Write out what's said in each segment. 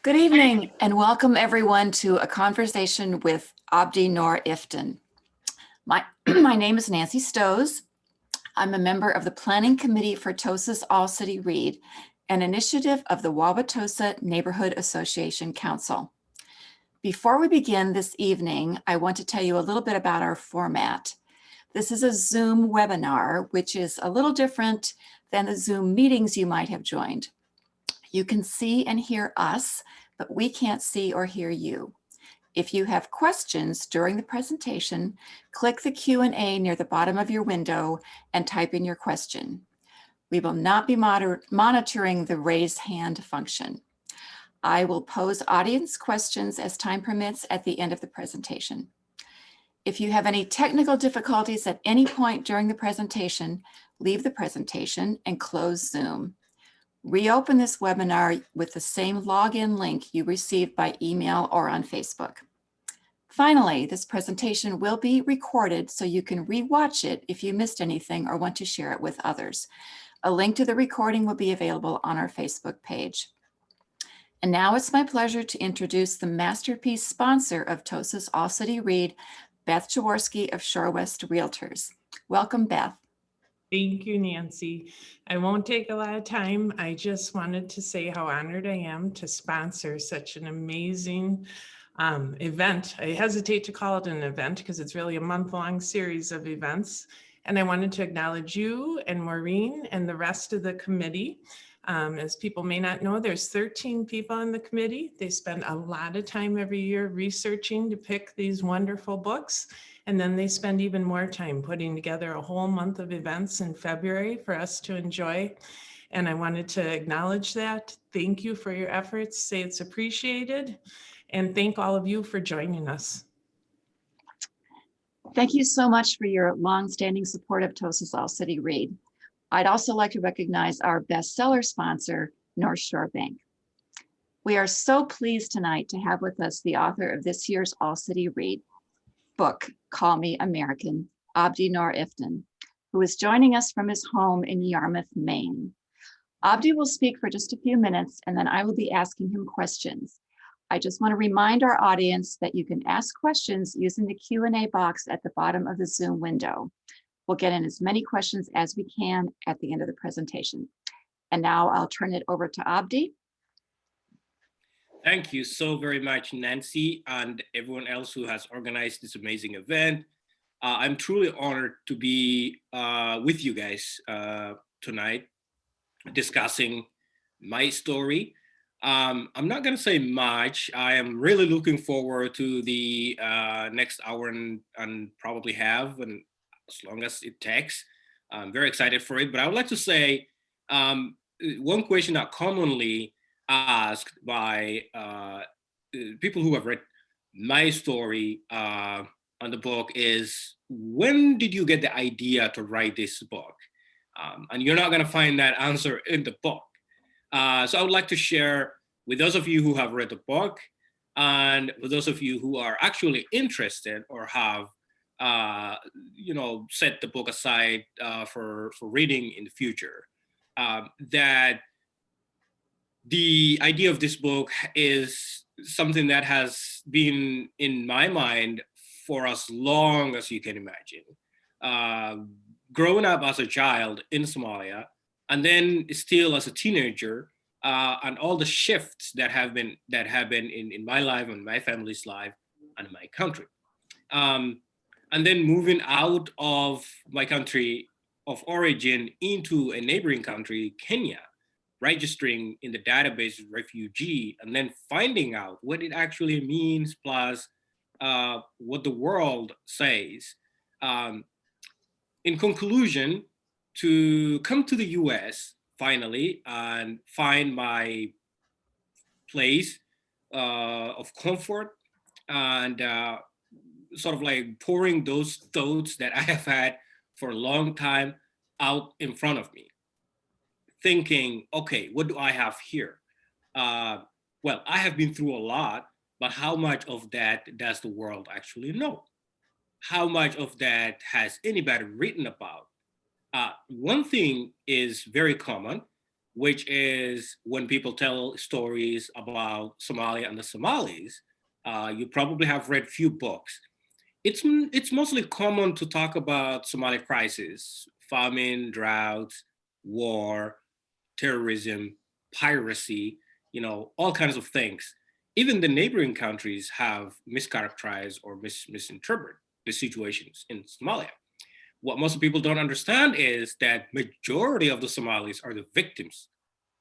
Good evening and welcome everyone to a conversation with Abdi Nor Iftin. My name is Nancy Stows. I'm a member of the Planning Committee for Tosa's All City Read, an initiative of the Wauwatosa Neighborhood Association Council. Before we begin this evening, I want to tell you a little bit about our format. This is a Zoom webinar, which is a little different than the Zoom meetings you might have joined. You can see and hear us, but we can't see or hear you. If you have questions during the presentation, click the Q&A near the bottom of your window and type in your question. We will not be monitoring the raise hand function. I will pose audience questions as time permits at the end of the presentation. If you have any technical difficulties at any point during the presentation, leave the presentation and close Zoom. Reopen this webinar with the same login link you received by email or on Facebook. Finally, this presentation will be recorded so you can re-watch it if you missed anything or want to share it with others. A link to the recording will be available on our Facebook page. And now it's my pleasure to introduce the masterpiece sponsor of Tosa's All City Read, Beth Jaworski of Shore West Realtors. Welcome, Beth. Thank you, Nancy. I won't take a lot of time. I just wanted to say how honored I am to sponsor such an amazing event. I hesitate to call it an event because it's really a month-long series of events. And I wanted to acknowledge you and Maureen and the rest of the committee. As people may not know, there's 13 people on the committee. They spend a lot of time every year researching to pick these wonderful books. And then they spend even more time putting together a whole month of events in February for us to enjoy. And I wanted to acknowledge that. Thank you for your efforts. Say it's appreciated. And thank all of you for joining us. Thank you so much for your long-standing support of Tosa's All City Read. I'd also like to recognize our bestseller sponsor, North Shore Bank. We are so pleased tonight to have with us the author of this year's All City Read book, Call Me American, Abdi Nor Iftin, who is joining us from his home in Yarmouth, Maine. Abdi will speak for just a few minutes and then I will be asking him questions. I just want to remind our audience that you can ask questions using the Q&A box at the bottom of the Zoom window. We'll get in as many questions as we can at the end of the presentation. And now I'll turn it over to Abdi. Thank you so very much, Nancy, and everyone else who has organized this amazing event. I'm truly honored to be with you guys tonight, discussing my story. I'm not going to say much. I am really looking forward to the next hour and probably have, and as long as it takes. I'm very excited for it. But I would like to say one question that commonly asked by people who have read my story on the book is, when did you get the idea to write this book? And you're not going to find that answer in the book. So I would like to share with those of you who have read the book and for those of you who are actually interested or have set the book aside for reading in the future, that the idea of this book is something that has been in my mind for as long as you can imagine. Growing up as a child in Somalia, and then still as a teenager, and all the shifts that have been in my life and my family's life and my country. And then moving out of my country of origin into a neighboring country, Kenya, registering in the database refugee, and then finding out what it actually means, plus what the world says. In conclusion, to come to the US finally and find my place of comfort and sort of like pouring those thoughts that I have had for a long time out in front of me, thinking, okay, what do I have here? Well, I have been through a lot, but how much of that does the world actually know? How much of that has anybody written about? One thing is very common. which is when people tell stories about Somalia and the Somalis, you probably have read few books. It's mostly common to talk about Somali crisis, famine, droughts, war, terrorism, piracy, all kinds of things. Even the neighboring countries have mischaracterized or misinterpreted the situations in Somalia. What most people don't understand is that majority of the Somalis are the victims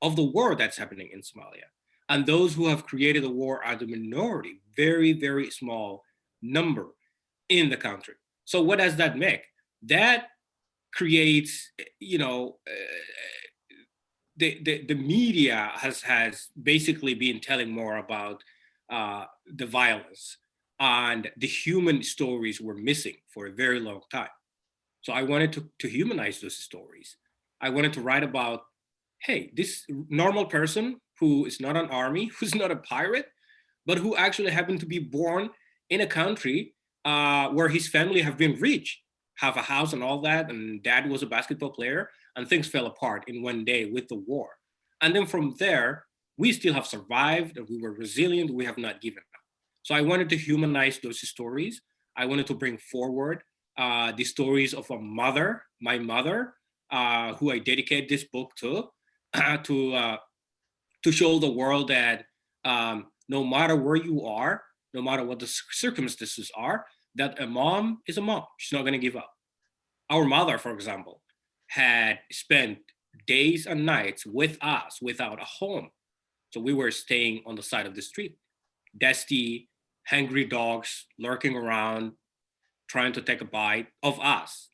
of the war that's happening in Somalia. And those who have created the war are the minority, very, very small number in the country. So what does that make? That creates, the media has basically been telling more about the violence, and the human stories were missing for a very long time. So I wanted to humanize those stories. I wanted to write about, hey, this normal person who is not an army, who's not a pirate, but who actually happened to be born in a country where his family have been rich, have a house and all that, and dad was a basketball player, and things fell apart in one day with the war. And then from there, we still have survived, and we were resilient, we have not given up. So I wanted to humanize those stories. I wanted to bring forward the stories of my mother, who I dedicate this book to, to show the world that no matter where you are, no matter what the circumstances are, that a mom is a mom. She's not going to give up. Our mother, for example, had spent days and nights with us without a home. So we were staying on the side of the street. Dusty, hungry dogs lurking around, trying to take a bite of us,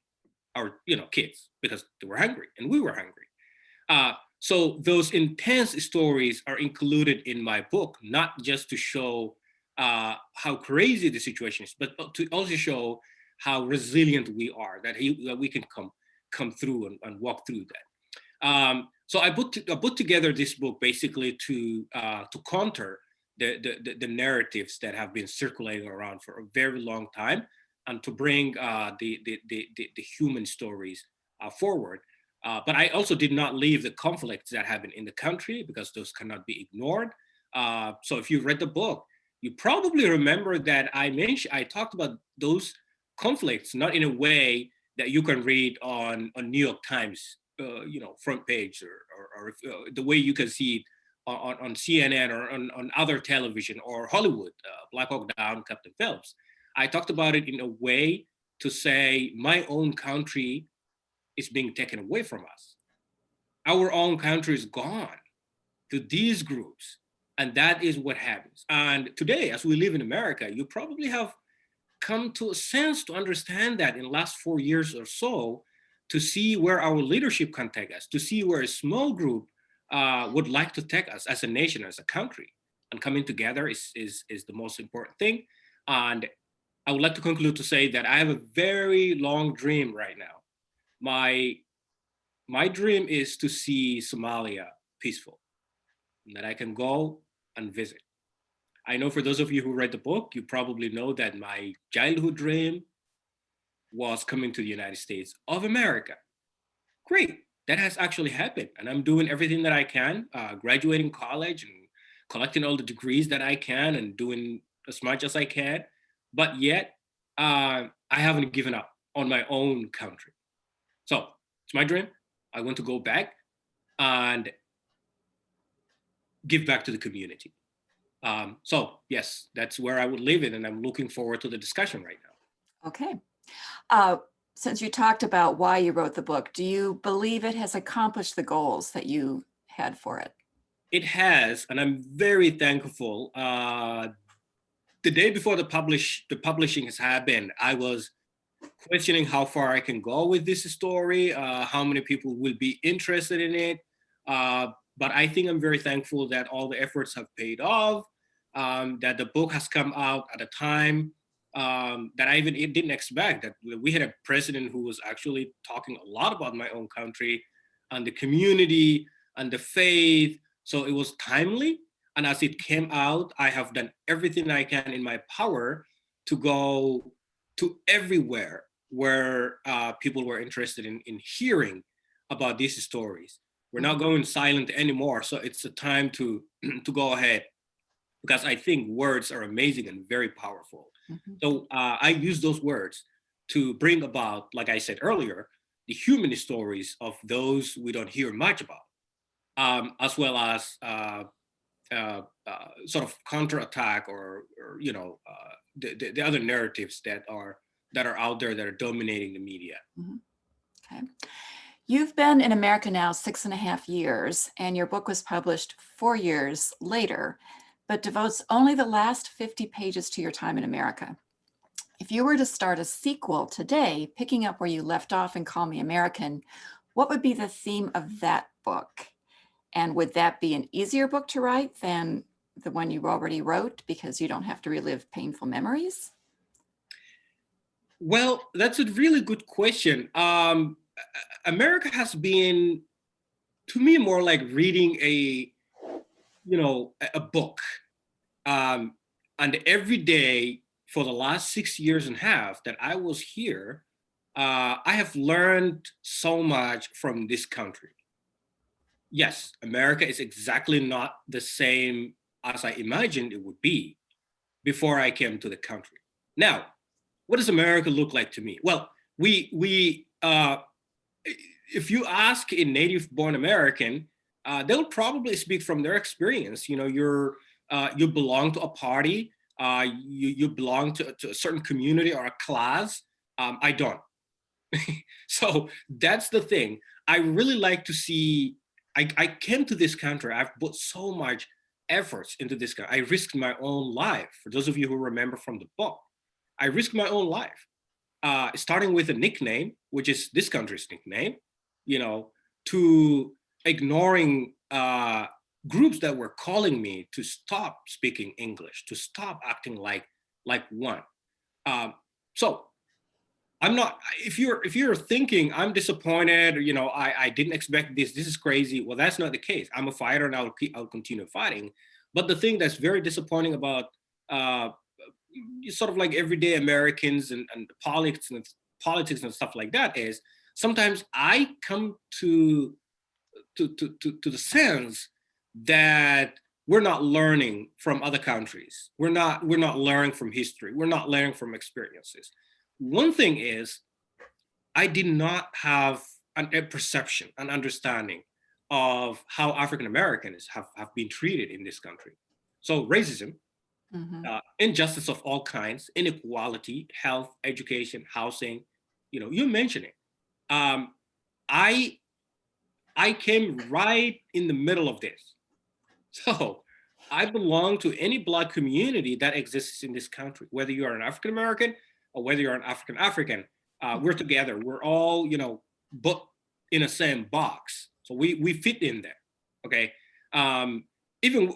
our kids, because they were hungry and we were hungry. So those intense stories are included in my book, not just to show how crazy the situation is, but to also show how resilient we are, that we can come through and walk through that. So I put together this book basically to counter the narratives that have been circulating around for a very long time, and to bring the human stories forward. But I also did not leave the conflicts that happen in the country, because those cannot be ignored. So if you read the book, you probably remember that I talked about those conflicts not in a way that you can read on New York Times, front page, or the way you can see it on CNN or on other television or Hollywood, Black Hawk Down, Captain Phelps. I talked about it in a way to say my own country is being taken away from us. Our own country is gone to these groups. And that is what happens. And today, as we live in America, you probably have come to a sense to understand that in the last 4 years or so, to see where our leadership can take us, to see where a small group would like to take us as a nation, as a country. And coming together is the most important thing. And I would like to conclude to say that I have a very long dream right now. My dream is to see Somalia peaceful, that I can go and visit. I know for those of you who read the book, you probably know that my childhood dream was coming to the United States of America. Great, that has actually happened. And I'm doing everything that I can, graduating college and collecting all the degrees that I can and doing as much as I can. But yet, I haven't given up on my own country. So it's my dream. I want to go back and give back to the community. So yes, that's where I would leave it, and I'm looking forward to the discussion right now. Okay. Since you talked about why you wrote the book, do you believe it has accomplished the goals that you had for it? It has, and I'm very thankful. The day before the publishing has happened, I was questioning how far I can go with this story, how many people will be interested in it. But I think I'm very thankful that all the efforts have paid off, that the book has come out at a time that I even didn't expect, that we had a president who was actually talking a lot about my own country and the community and the faith. So it was timely. And as it came out, I have done everything I can in my power to go to everywhere where people were interested in hearing about these stories. We're not going silent anymore. So it's the time to to go ahead, because I think words are amazing and very powerful. Mhm. So I use those words to bring about, like I said earlier, the human stories of those we don't hear much about, as well as sort of counterattack or the other narratives that are out there that are dominating the media. Mhm. Okay. You've been in America now 6.5 years, and your book was published 4 years later, but devotes only the last 50 pages to your time in America. If you were to start a sequel today, picking up where you left off in Call Me American, what would be the theme of that book? And would that be an easier book to write than the one you already wrote because you don't have to relive painful memories? Well, that's a really good question. America has been, to me, more like reading a book. Um, and every day for the last 6 years and a half that I was here, I have learned so much from this country. Yes, America is exactly not the same as I imagined it would be before I came to the country. Now, what does America look like to me? Well, we if you ask a native-born American, they'll probably speak from their experience. You know, you belong to a party, you belong to a certain community or a class. I don't. So that's the thing. I really like to see. I came to this country. I've put so much efforts into this country. I risked my own life. For those of you who remember from the book, I risked my own life, starting with a nickname, which is this country's nickname, you know, to ignoring groups that were calling me to stop speaking English, to stop acting like one. So I'm not. If you're thinking I'm disappointed, you know, I didn't expect this. This is crazy. Well, that's not the case. I'm a fighter, and I'll continue fighting. But the thing that's very disappointing about uh, sort of like everyday Americans and politics and stuff like that is sometimes I come to the sense that we're not learning from other countries. We're not learning from history. We're not learning from experiences. One thing is I did not have a perception, an understanding of how African Americans have been treated in this country. So racism, Mhm. injustice of all kinds, inequality, health, education, housing, you mentioned it. Um, I I came right in the middle of this. So I belong to any Black community that exists in this country, whether you are an African American or whether you're an African African. We're together. We're all, put in the same box. So we fit in there. Okay. Um, even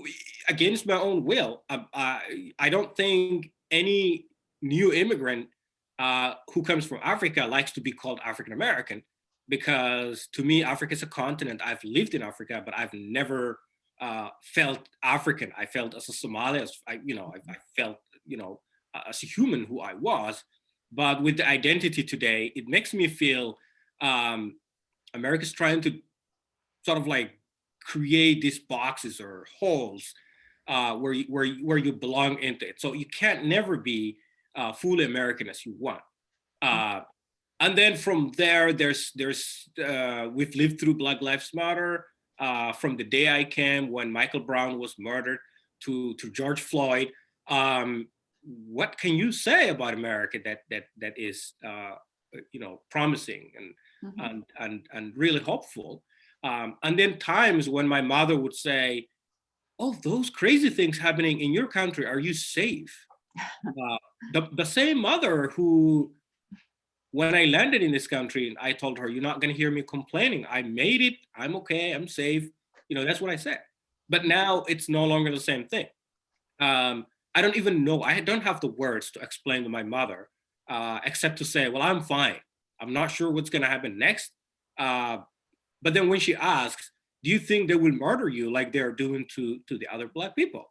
against my own will, I don't think any new immigrant who comes from Africa likes to be called African American, because to me, Africa is a continent. I've lived in Africa, but I've never felt African. I felt as a Somali, I felt, as a human who I was. But with the identity today, it makes me feel America's trying to sort of like create these boxes or holes where you belong into it. So you can't never be fully American as you want. Uh, and then from there, there's we've lived through Black Lives Matter, from the day I came when Michael Brown was murdered to George Floyd. What can you say about America that is promising and Mhm. and really hopeful? And then times when my mother would say, "Oh, those crazy things happening in your country, are you safe?" The same mother who, when I landed in this country, I told her, "You're not going to hear me complaining. I made it. I'm okay. I'm safe." That's what I said. But now it's no longer the same thing. I don't even know. I don't have the words to explain to my mother, except to say, "Well, I'm fine. I'm not sure what's going to happen next." Uh, but then when she asks, "Do you think they will murder you like they're doing to the other Black people?"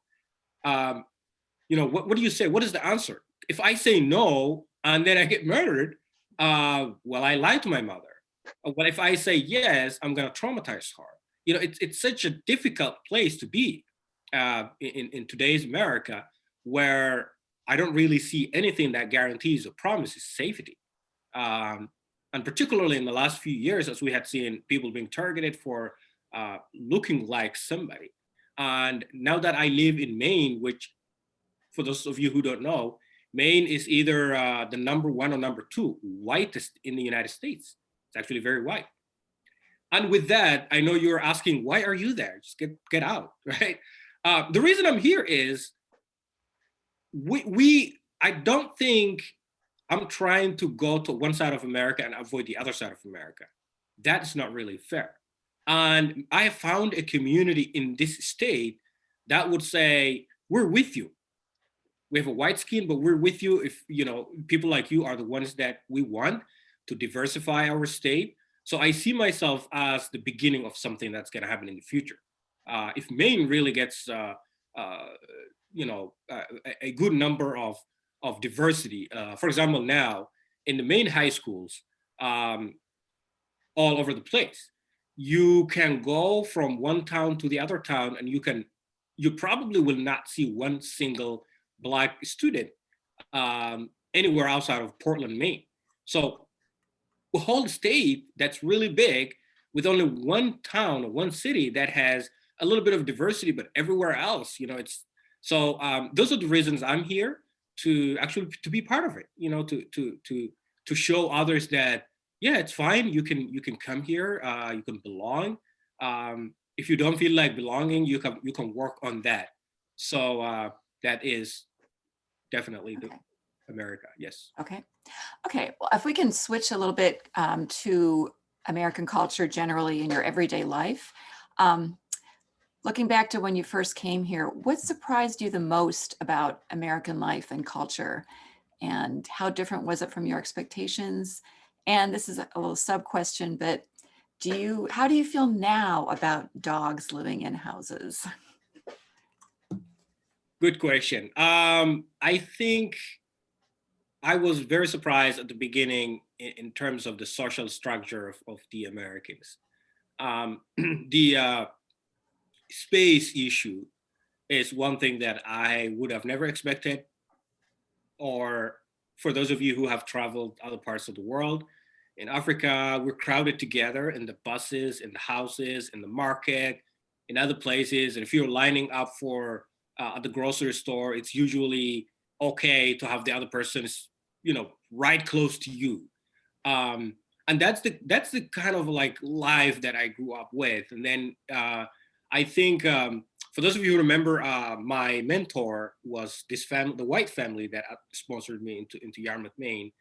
Um, what do you say? What is the answer? If I say no and then I get murdered, well, I lied to my mother. But if I say yes, I'm going to traumatize her. it's such a difficult place to be in today's America, where I don't really see anything that guarantees or promises safety. Um, and particularly in the last few years, as we had seen people being targeted for looking like somebody. And now that I live in Maine, which for those of you who don't know, Maine is either the number one or number two whitest in the United States. It's actually very white. And with that, I know you're asking, why are you there? Just get out, right? The reason I'm here is I don't think I'm trying to go to one side of America and avoid the other side of America. That's not really fair. And I have found a community in this state that would say, we're with you. We have a white skin, but we're with you if, people like you are the ones that we want to diversify our state. So I see myself as the beginning of something that's going to happen in the future. If Maine really gets, a good number of diversity, for example, now in the Maine high schools, all over the place, you can go from one town to the other town, and you probably will not see one single Black student anywhere outside of Portland, Maine. So a whole state that's really big with only one town or one city that has a little bit of diversity, but everywhere else, it's so those are the reasons I'm here, to actually to be part of it, to show others that, yeah, it's fine. You can come here, you can belong. If you don't feel like belonging, you can work on that. So that is definitely the America. Yes. Okay. Well, if we can switch a little bit to American culture generally in your everyday life. Looking back to when you first came here, what surprised you the most about American life and culture? And how different was it from your expectations? And this is a little sub question, but how do you feel now about dogs living in houses? Good question. I think I was very surprised at the beginning in terms of the social structure of the Americans. The space issue is one thing that I would have never expected. Or for those of you who have traveled other parts of the world, in Africa, we're crowded together in the buses, in the houses, in the market, in other places. And if you're lining up for at the grocery store, it's usually okay to have the other person, right close to you. And that's the kind of like life that I grew up with. And then I think for those of you who remember, my mentor was this family, the white family that sponsored me into Yarmouth, Maine.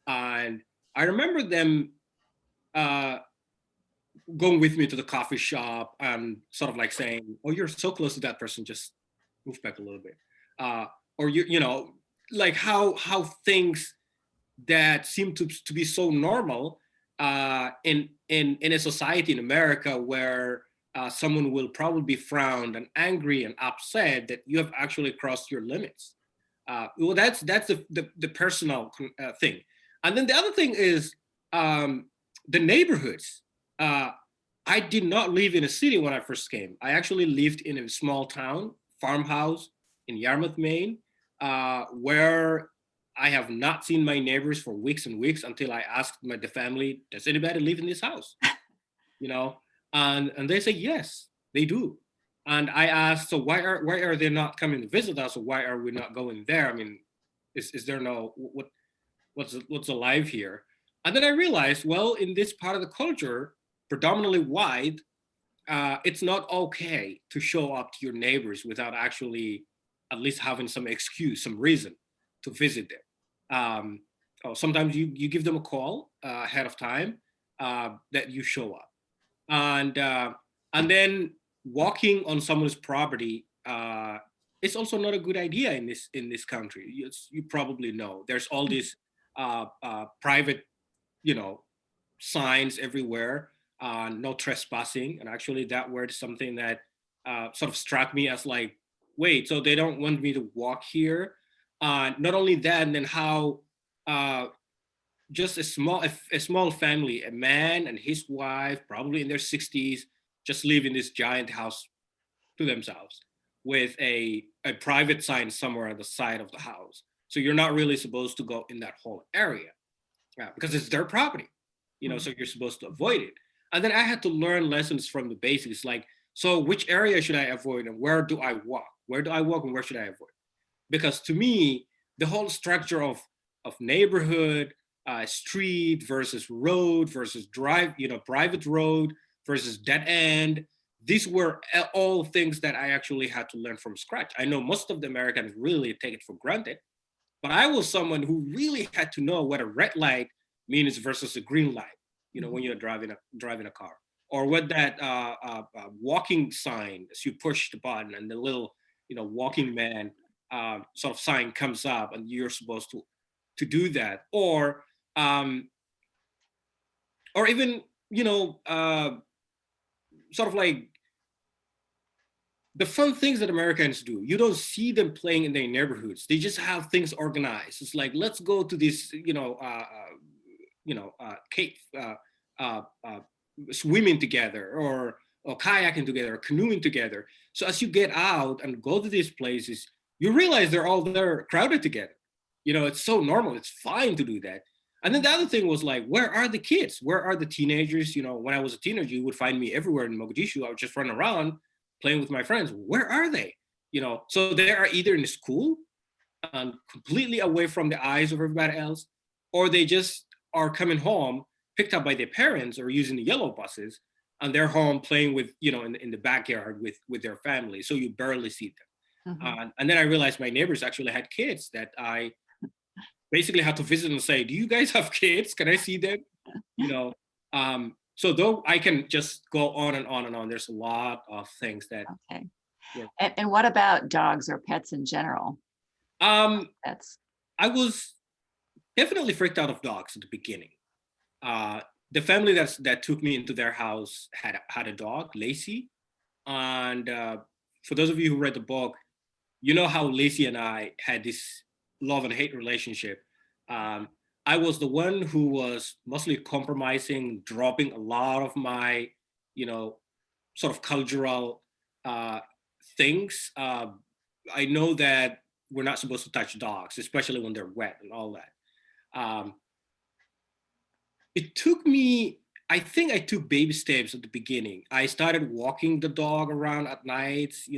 And I remember them going with me to the coffee shop and sort of like saying, "Oh, you're so close to that person, just move back a little bit." Or like how things that seem to be so normal in a society in America where someone will probably be frowned and angry and upset that you have actually crossed your limits. Well, that's the personal thing. And then the other thing is the neighborhoods. I did not live in a city when I first came. I actually lived in a small town, farmhouse in Yarmouth, Maine, where I have not seen my neighbors for weeks and weeks until I asked the family, "Does anybody live in this house?" And they say yes, they do. And I asked, "So why are they not coming to visit us, or why are we not going there? I mean, is there no what's alive here?" And then I realized, well, in this part of the culture, predominantly white, it's not okay to show up to your neighbors without actually at least having some excuse, some reason to visit them. Or sometimes you give them a call ahead of time that you show up, and then walking on someone's property is also not a good idea in this country. You probably know there's all these private, signs everywhere, no trespassing, and actually that word is something that sort of struck me as like, wait, so they don't want me to walk here? Not only that, and then how just a small family, a man and his wife, probably in their 60s, just live in this giant house to themselves with a private sign somewhere on the side of the house. So you're not really supposed to go in that whole area because it's their property, so you're supposed to avoid it. And then I had to learn lessons from the basics, like, so which area should I avoid and where do I walk? Where do I walk and where should I avoid? Because to me, the whole structure of neighborhood, street versus road versus private road versus dead end, these were all things that I actually had to learn from scratch. I know most of the Americans really take it for granted, but I was someone who really had to know what a red light means versus a green light, when you're driving a car, or what that walking sign, as you push the button and the little, walking man sort of sign comes up and you're supposed to do that, or even, sort of like the fun things that Americans do. You don't see them playing in their neighborhoods. They just have things organized. It's like, let's go to this, cave, swimming together, or kayaking together, or canoeing together. So as you get out and go to these places, you realize they're all there crowded together. It's so normal. It's fine to do that. And then the other thing was like, where are the kids? Where are the teenagers? When I was a teenager, you would find me everywhere in Mogadishu. I would just run around playing with my friends. Where are they? So they are either in school and completely away from the eyes of everybody else, or they just are coming home, picked up by their parents or using the yellow buses, and they're home playing with, in the backyard with their family. So you barely see them. Mm-hmm. And then I realized my neighbors actually had kids that I basically had to visit and say, do you guys have kids? Can I see them? So though I can just go on and on and on, there's a lot of things that. Okay. Yeah. And what about dogs or pets in general? Pets. I was definitely freaked out of dogs at the beginning. The family that took me into their house had a dog, Lacey. And for those of you who read the book, you know how Lacey and I had this love and hate relationship. I was the one who was mostly compromising, dropping a lot of my, sort of cultural things. I know that we're not supposed to touch dogs, especially when they're wet and all that. It took me, I think I took baby steps at the beginning. I started walking the dog around at nights,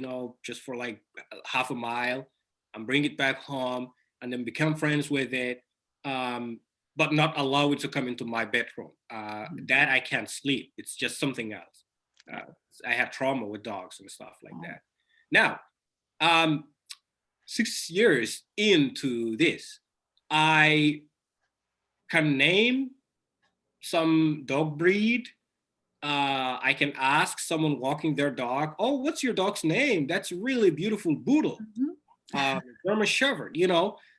just for like half a mile, and bring it back home, and then become friends with it, but not allow it to come into my bedroom. That I can't sleep. It's just something else. I have trauma with dogs and stuff like that. Now, 6 years into this, I can name some dog breed. I can ask someone walking their dog, oh, what's your dog's name? That's a really beautiful poodle. German Shepherd,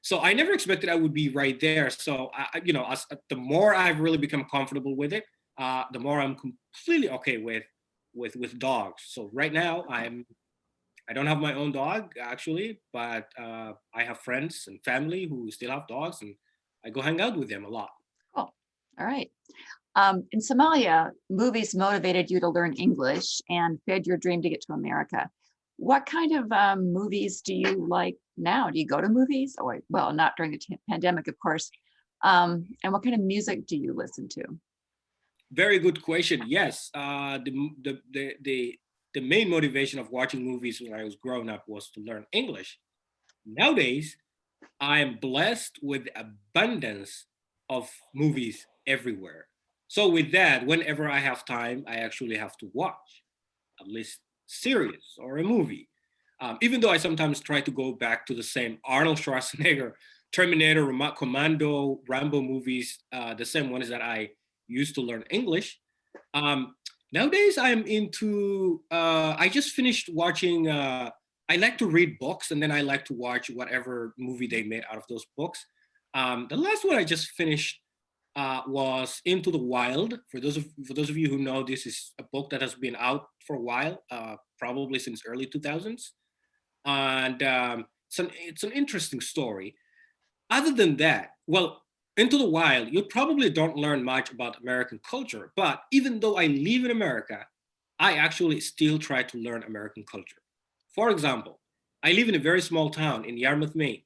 So I never expected I would be right there. So, the more I've really become comfortable with it, the more I'm completely okay with dogs. So right now I don't have my own dog actually, but I have friends and family who still have dogs, and I go hang out with them a lot. Cool. All right. In Somalia, movies motivated you to learn English and fed your dream to get to America. What kind of movies do you like now? Do you go to movies? Or, well, not during the pandemic, of course. And what kind of music do you listen to? Very good question. Yes, the main motivation of watching movies when I was growing up was to learn English. Nowadays, I am blessed with abundance of movies everywhere. So with that, whenever I have time, I actually have to watch at least series or a movie. Even though I sometimes try to go back to the same Arnold Schwarzenegger, Terminator, Remote Commando, Rambo movies, the same ones that I used to learn English. Nowadays, I'm into, I just finished watching, I like to read books, and then I like to watch whatever movie they made out of those books. The last one I just finished was Into the Wild. For those of you who know, this is a book that has been out for a while, probably since early 2000s, and it's an interesting story. Other than that, well, Into the Wild, you probably don't learn much about American culture, but even though I live in America, I actually still try to learn American culture. For example, I live in a very small town in Yarmouth, Maine.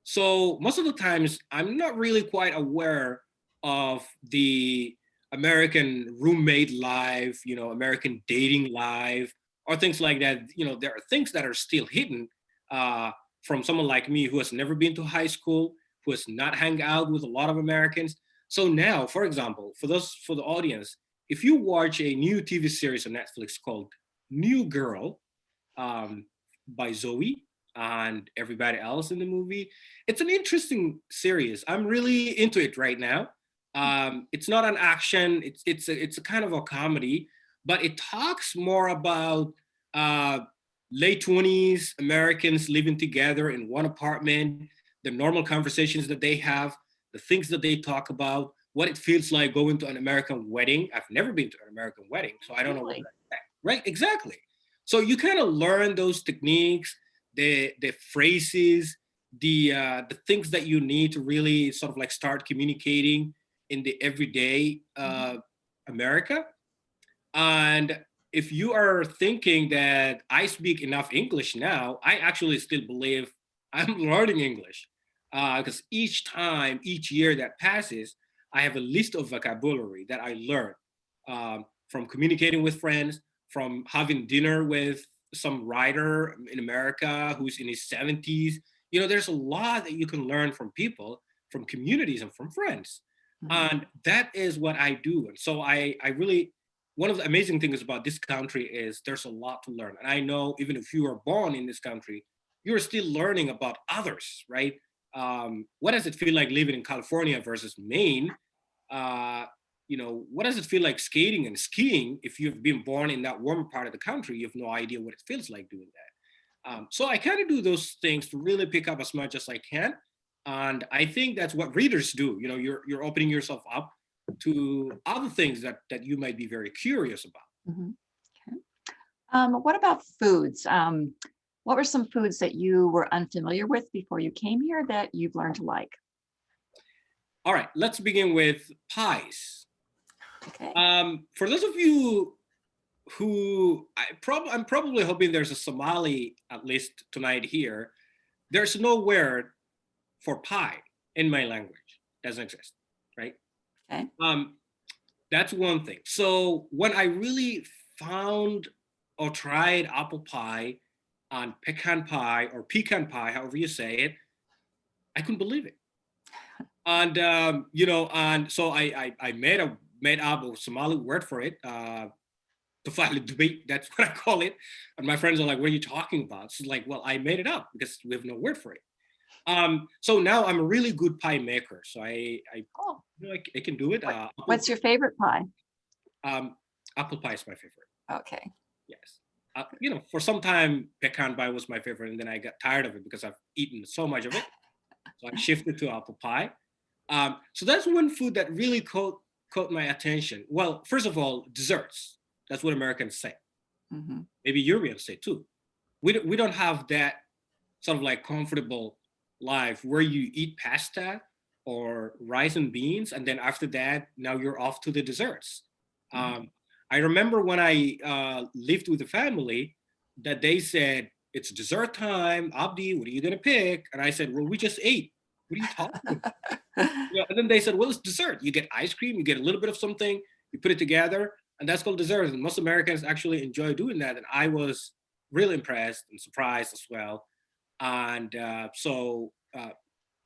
So most of the times, I'm not really quite aware of the American roommate life, American dating life, or things like that. There are things that are still hidden uh, from someone like me who has never been to high school, who has not hung out with a lot of Americans. So now, for example, for the audience, if you watch a new TV series on Netflix called New Girl, um, by Zoe and everybody else in the movie. It's an interesting series. I'm really into it right now. It's not an action. It's a kind of a comedy, but it talks more about uh, late 20s Americans living together in one apartment, the normal conversations that they have, the things that they talk about, what it feels like going to an American wedding. I've never been to an American wedding, so I don't know what to Really? expect. Right? Exactly. So you kind of learn those techniques, the phrases, the things that you need to really sort of like start communicating in the everyday America. And if you are thinking that I speak enough English now, I actually still believe I'm learning English because each time, each year that passes, I have a list of vocabulary that I learn from communicating with friends, from having dinner with some writer in America who's in his 70s. There's a lot that you can learn from people, from communities, and from friends. Mhm. And that is what I do. And so I really, one of the amazing things about this country is there's a lot to learn. And I know even if you are born in this country, you're still learning about others, right? What does it feel like living in California versus Maine? Uh, what does it feel like skating and skiing? If you've been born in that warmer part of the country, you have no idea what it feels like doing that. So I kind of do those things to really pick up as much as I can. And I think that's what readers do. You're opening yourself up to other things that you might be very curious about. Mhm. Okay. What about foods? What were some foods that you were unfamiliar with before you came here that you've learned to like? All right, let's begin with pies. Okay. For those of you who I'm probably hoping there's a Somali at least tonight here. There's no word for pie in my language. Doesn't exist, right? Okay. Um, that's one thing. So when I really found or tried apple pie and pecan pie, however you say it, I couldn't believe it. And and so I made up a Somali word for it. Tufah debate, that's what I call it. And my friends are like, what are you talking about? It's like, well, I made it up because we have no word for it. So now I'm a really good pie maker. So Cool. I can do it. What's your favorite pie? um, apple pie is my favorite. Okay. Yes. For some time, pecan pie was my favorite, and then I got tired of it because I've eaten so much of it. So I shifted to apple pie. So that's one food that really caught my attention. Well, first of all, desserts. That's what Americans say. Hmm. Maybe Europeans say too. We don't have that sort of like comfortable life where you eat pasta or rice and beans, and then after that, now you're off to the desserts. Um, I remember when I lived with the family that they said, it's dessert time. Abdi, what are you going to pick? And I said, well, we just ate. What are you talking about? And then they said, well, it's dessert. You get ice cream, you get a little bit of something, you put it together, and that's called dessert. And most Americans actually enjoy doing that. And I was really impressed and surprised as well. And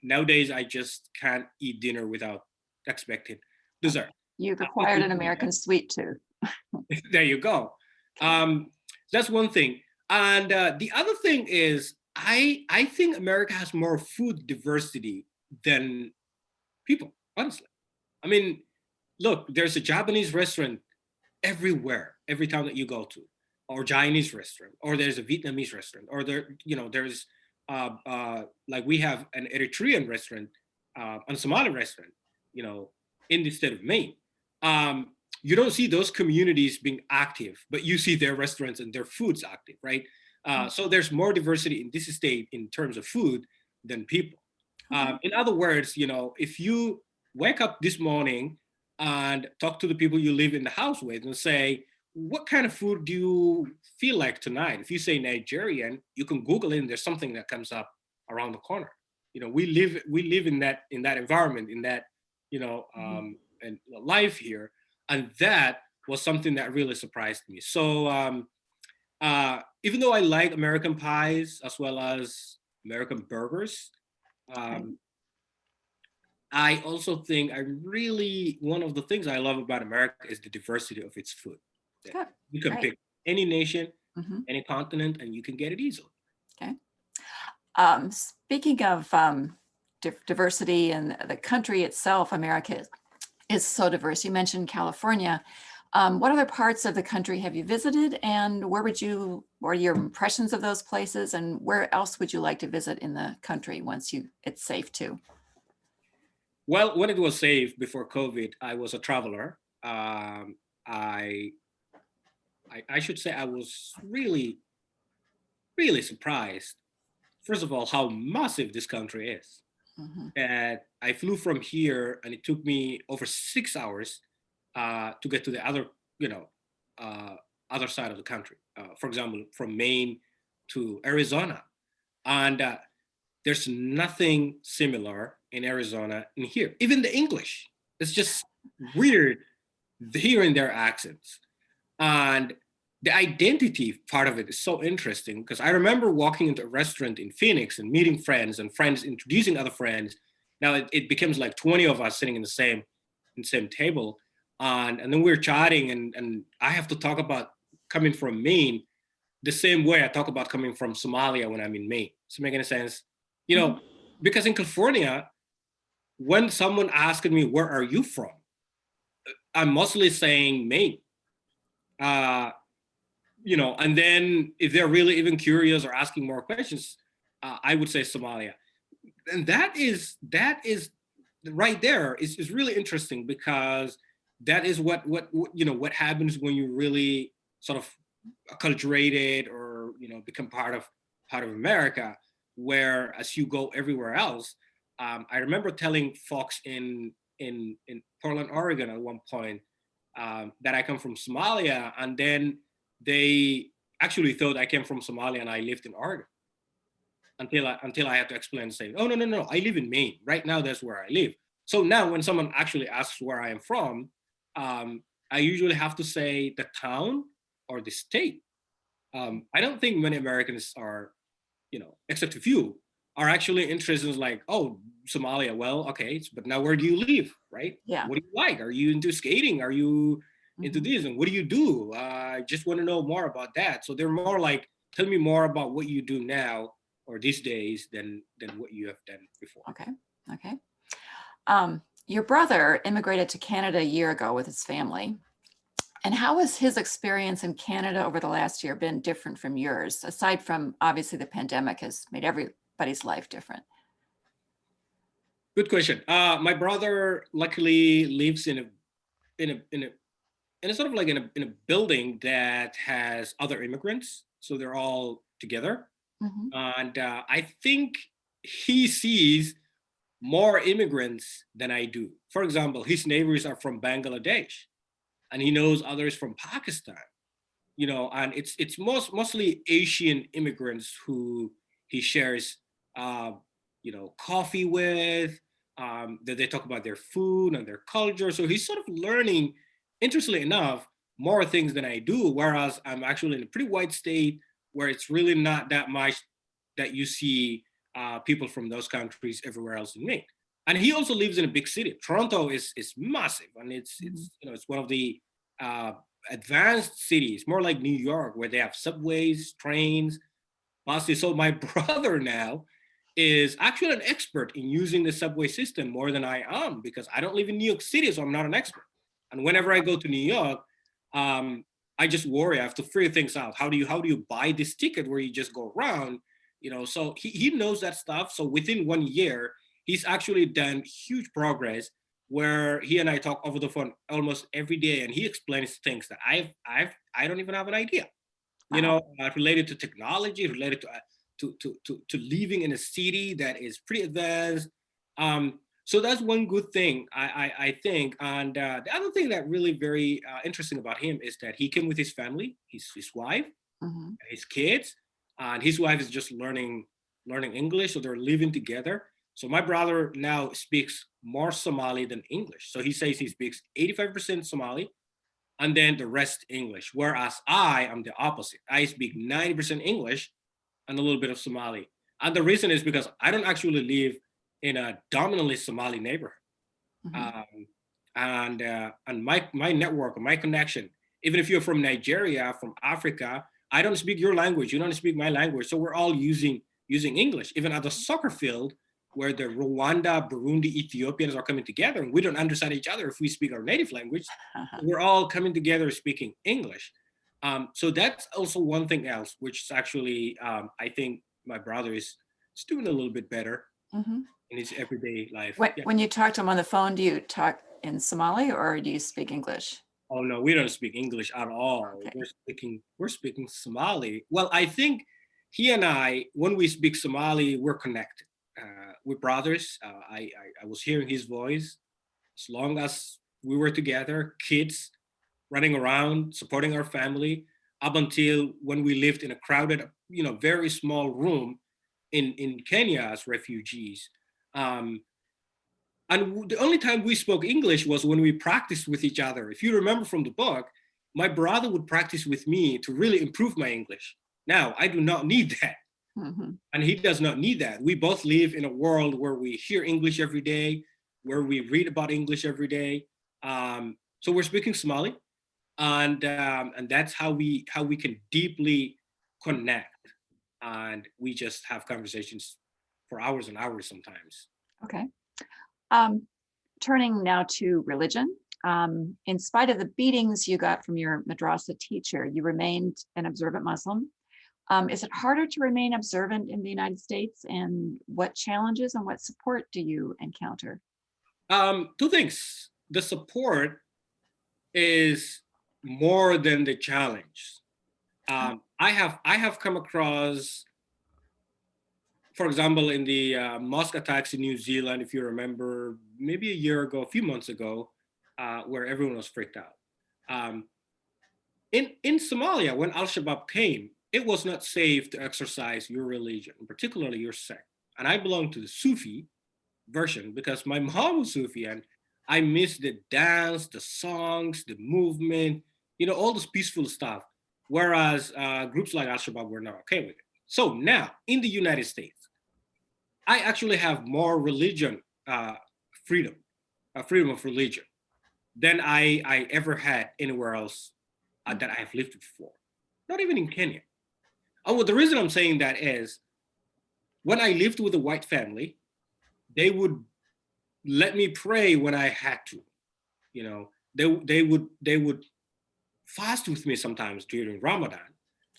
nowadays, I just can't eat dinner without expecting dessert. You've acquired an American sweet tooth. There you go. That's one thing. And the other thing is, I think America has more food diversity than people, honestly. I mean, look, there's a Japanese restaurant everywhere, every town that you go to, or Chinese restaurant, or there's a Vietnamese restaurant, or there's like we have an Eritrean restaurant, and Somali restaurant, in the state of Maine. Um, you don't see those communities being active, but you see their restaurants and their foods active, right? So there's more diversity in this state in terms of food than people. In other words, if you wake up this morning and talk to the people you live in the house with and say, what kind of food do you feel like tonight? If you say Nigerian, you can Google it and there's something that comes up around the corner. We live in that environment, in that, and life here. And that was something that really surprised me. So even though I like American pies as well as American burgers, um, I also think one of the things I love about America is the diversity of its food. Good. You can Great. pick any nation, Mhm. any continent, and you can get it easily. Okay. Speaking of diversity and the country itself, America is so diverse. You mentioned California. What other parts of the country have you visited, and what are your impressions of those places, and where else would you like to visit in the country once it's safe to? Well, when it was safe before COVID, I was a traveler. I should say I was really, really surprised. First of all, how massive this country is. Mhm. And I flew from here, and it took me over 6 hours to get to the other side of the country. For example, from Maine to Arizona, and there's nothing similar in Arizona in here. Even the English, it's just weird hearing their accents. And the identity part of it is so interesting, because I remember walking into a restaurant in Phoenix and meeting friends, and friends introducing other friends. Now it becomes like 20 of us sitting in the same table. And then we're chatting, and I have to talk about coming from Maine the same way I talk about coming from Somalia when I'm in Maine. Does it make any sense? You know, because in California, when someone asking me, where are you from? I'm mostly saying Maine. And then if they're really even curious or asking more questions, I would say Somalia. And that is right there is really interesting, because that is what happens when you really sort of acculturated, or become part of America, where as you go everywhere else. I remember telling folks in Portland, Oregon at one point, that I come from Somalia, and then they actually thought I came from Somalia and I lived in Oregon, until I had to explain and say, oh, no, I live in Maine right now. That's where I live. So now when someone actually asks where I am from, I usually have to say the town or the state. I don't think many Americans are, except a few, are actually interested in, like, oh, Somalia, well, okay, but now where do you live, right? Yeah. What do you like? Are you into skating? Are you into this? And what do you do? I just want to know more about that. So they're more like, tell me more about what you do now or these days than what you have done before. Okay. Your brother immigrated to Canada a year ago with his family. And how has his experience in Canada over the last year been different from yours, aside from obviously the pandemic has made everybody's life different? Good question. My brother luckily lives in a sort of like in a building that has other immigrants, so they're all together. Mhm. And I think he sees more immigrants than I do. For example, his neighbors are from Bangladesh, and he knows others from Pakistan. And it's mostly Asian immigrants who he shares, coffee with. That they talk about their food and their culture. So he's sort of learning, interestingly enough, more things than I do. Whereas I'm actually in a pretty white state where it's really not that much that you see people from those countries everywhere else in Maine. And he also lives in a big city. Toronto is massive, and it's one of the uh, advanced cities, more like New York, where they have subways, trains, buses. So my brother now is actually an expert in using the subway system more than I am, because I don't live in New York City, so I'm not an expert. And whenever I go to New York, I just worry. I have to figure things out. How do you buy this ticket where you just go around? So he knows that stuff. So within 1 year, he's actually done huge progress, where he and I talk over the phone almost every day, and he explains things that I don't even have an idea. Related to technology, related to living in a city that is pretty advanced. So that's one good thing I think. And the other thing that really very interesting about him is that he came with his family, his wife, Mhm. his kids, and his wife is just learning English, so they're living together. So my brother now speaks more Somali than English. So he says he speaks 85% Somali and then the rest English. Whereas I am the opposite. I speak 90% English and a little bit of Somali. And the reason is because I don't actually live in a dominantly Somali neighborhood. Mhm. Um, and my network, my connection, even if you're from Nigeria, from Africa, I don't speak your language, you don't speak my language, so we're all using English. Even at the soccer field, where the Rwanda, Burundi, Ethiopians are coming together, and we don't understand each other if we speak our native language, we're all coming together speaking English. So that's also one thing else, which is actually I think my brother is doing a little bit better Mhm. in his everyday life. When, Yeah. when you talk to him on the phone, do you talk in Somali or do you speak English? Oh no, we don't speak English at all. Okay. We're speaking Somali. Well, I think he and I, when we speak Somali, we're connected. We're brothers. I was hearing his voice as long as we were together, kids running around, supporting our family, up until when we lived in a crowded, very small room in Kenya as refugees. Um, and the only time we spoke English was when we practiced with each other. If you remember from the book, my brother would practice with me to really improve my English. Now, I do not need that. Mhm. And he does not need that. We both live in a world where we hear English every day, where we read about English every day. So we're speaking Somali, and that's how we can deeply connect, and we just have conversations for hours and hours sometimes. Okay. Um, Turning now to religion. In spite of the beatings you got from your madrasa teacher, you remained an observant Muslim. Is it harder to remain observant in the United States? And what challenges and what support do you encounter? Two things. The support is more than the challenge. Okay. I have come across, for example, in the mosque attacks in New Zealand, if you remember, maybe a year ago, a few months ago, where everyone was freaked out. Um, in Somalia, when Al Shabaab came, it was not safe to exercise your religion, particularly your sect. And I belong to the Sufi version because my mom was Sufi, and I miss the dance, the songs, the movement, all this peaceful stuff. Whereas groups like Al Shabaab were not okay with it. So now in the United States, I actually have more religion freedom, freedom of religion than I ever had anywhere else that I have lived before. Not even in Kenya. Oh, well, the reason I'm saying that is when I lived with a white family, they would let me pray when I had to. They would fast with me sometimes during Ramadan,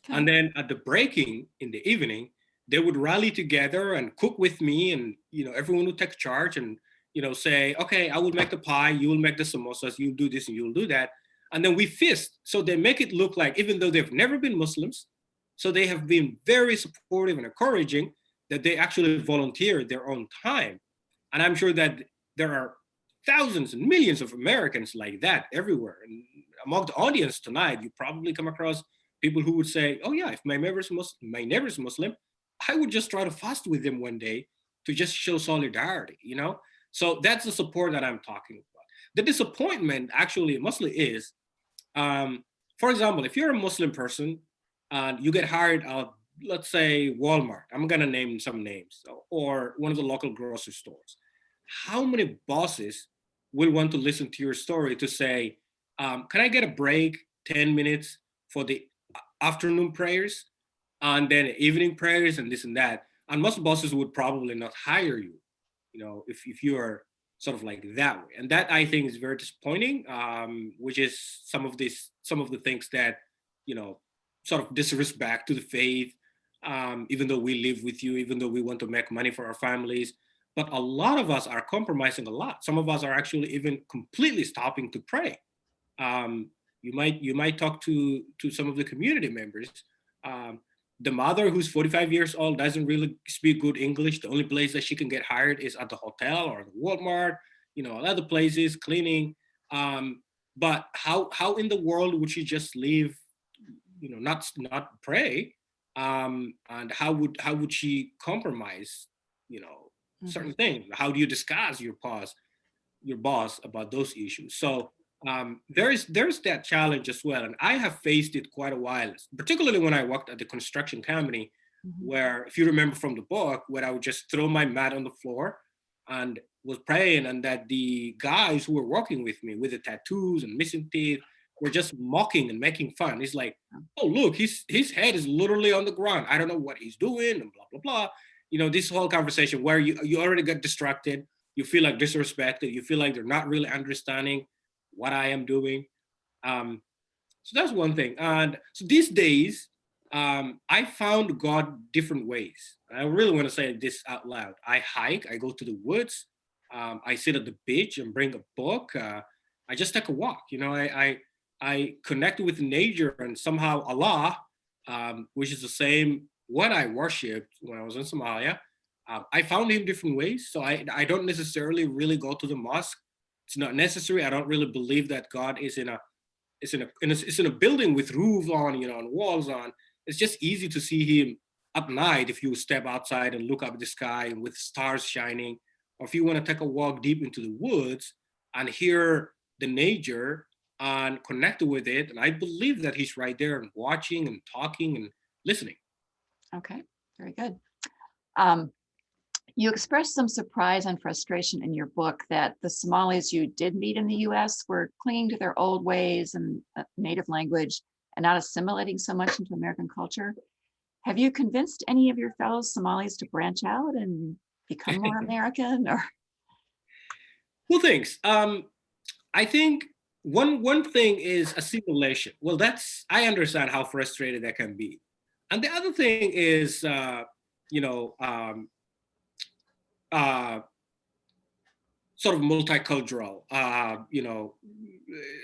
Okay. and then at the breaking in the evening, they would rally together and cook with me, and everyone would take charge and say, okay, I will make the pie, you will make the samosas, you do this and you'll do that, and then we feast. So they make it look like even though they've never been Muslims, so they have been very supportive and encouraging that they actually volunteer their own time. And I'm sure that there are thousands and millions of Americans like that everywhere. And among the audience tonight, you probably come across people who would say, "Oh yeah, if my neighbor's Muslim, I would just try to fast with them one day to just show solidarity." So that's the support that I'm talking about. The disappointment actually mostly is, um, for example, if you're a Muslim person and you get hired at, let's say, Walmart, I'm gonna name some names, or one of the local grocery stores. How many bosses will want to listen to your story to say, can I get a break, 10 minutes for the afternoon prayers and then evening prayers and this and that? And most bosses would probably not hire you, if you are sort of like that way. And that I think is very disappointing, which is some of the things that, you know, sort of disrespect to the faith, even though we live with you, even though we want to make money for our families. But a lot of us are compromising a lot. Some of us are actually even completely stopping to pray. You might talk to some of the community members. Um, the mother, who's 45 years old, doesn't really speak good English. The only place that she can get hired is at the hotel or the Walmart, other places, cleaning. But how in the world would she just leave, not pray? And how would she compromise, certain things? How do you discuss your boss about those issues? So there's that challenge as well, and I have faced it quite a while, particularly when I worked at the construction company, where, if you remember from the book, where I would just throw my mat on the floor and was praying, and that the guys who were working with me with the tattoos and missing teeth were just mocking and making fun. It's like, oh, look, his head is literally on the ground. I don't know what he's doing, and blah blah blah. This whole conversation where you already got distracted, you feel like disrespected, you feel like they're not really understanding what I am doing. So that's one thing. And so these days, I found God different ways. I really want to say this out loud. I hike, I go to the woods, I sit at the beach and bring a book. I just take a walk. I connect with nature, and somehow Allah, which is the same what I worshipped when I was in Somalia, I found him different ways. So I don't necessarily really go to the mosque. It's not necessary. I don't really believe that God is in a building with roof on, and walls on. It's just easy to see him at night if you step outside and look up at the sky and with stars shining, or if you want to take a walk deep into the woods and hear the nature and connect with it. And I believe that he's right there and watching and talking and listening. Okay, very good. You expressed some surprise and frustration in your book that the Somalis you did meet in the US were clinging to their old ways and native language and not assimilating so much into American culture. Have you convinced any of your fellow Somalis to branch out and become more American? Or Well, thanks. I think one thing is assimilation. Well, I understand how frustrated that can be. And the other thing is, sort of multicultural,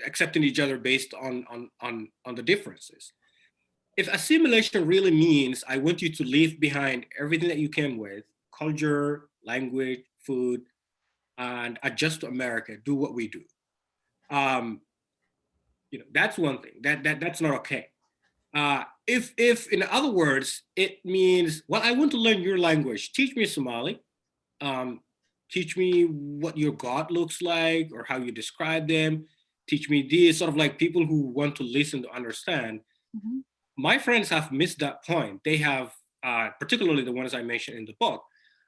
accepting each other based on the differences. If assimilation really means I want you to leave behind everything that you came with, culture, language, food, and adjust to America, do what we do. That's one thing. That's not okay. If in other words, it means, well, I want to learn your language. Teach me Somali. Teach me what your God looks like or how you describe them. Teach me these, sort of like people who want to listen to understand. My friends have missed that point. They have, particularly the ones I mentioned in the book,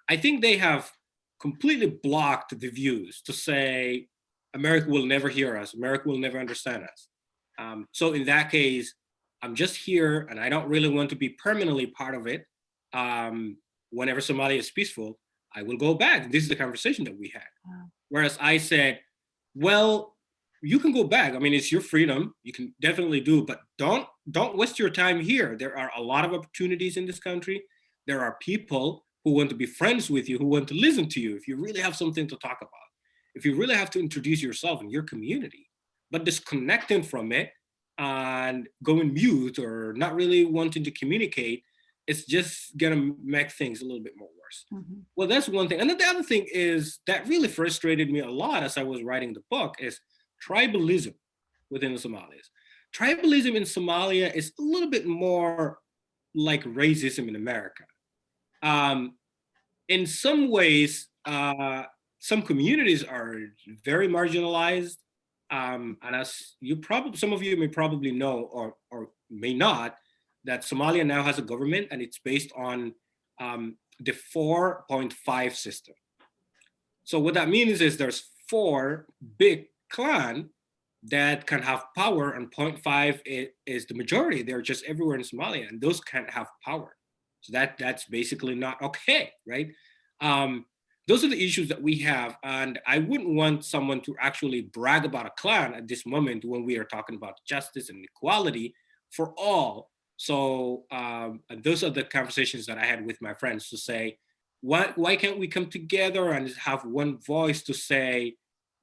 I think they have completely blocked the views to say, America will never hear us. America will never understand us. So in that case, I'm just here and I don't really want to be permanently part of it. Whenever Somalia is peaceful, I will go back. This is the conversation that we had. Wow. Whereas I said, well, you can go back. I mean, it's your freedom. You can definitely do, but don't waste your time here. There are a lot of opportunities in this country. There are people who want to be friends with you, who want to listen to you if you really have something to talk about, if you really have to introduce yourself in your community. But disconnecting from it and going mute or not really wanting to communicate, it's just gonna make things a little bit more worse. Well, that's one thing. And then the other thing is that really frustrated me a lot as I was writing the book is tribalism within the Somalis. Tribalism in Somalia is a little bit more like racism in America. In some ways, some communities are very marginalized. And as some of you may probably know or may not, that Somalia now has a government and it's based on the 4.5 system. So what that means is there's 4 big clans that can have power, and 0.5 is the majority. They're just everywhere in Somalia, and those can't have power. So that's basically not okay, right? Those are the issues that we have, and I wouldn't want someone to actually brag about a clan at this moment when we are talking about justice and equality for all. So those are the conversations that I had with my friends to say, why can't we come together and have one voice to say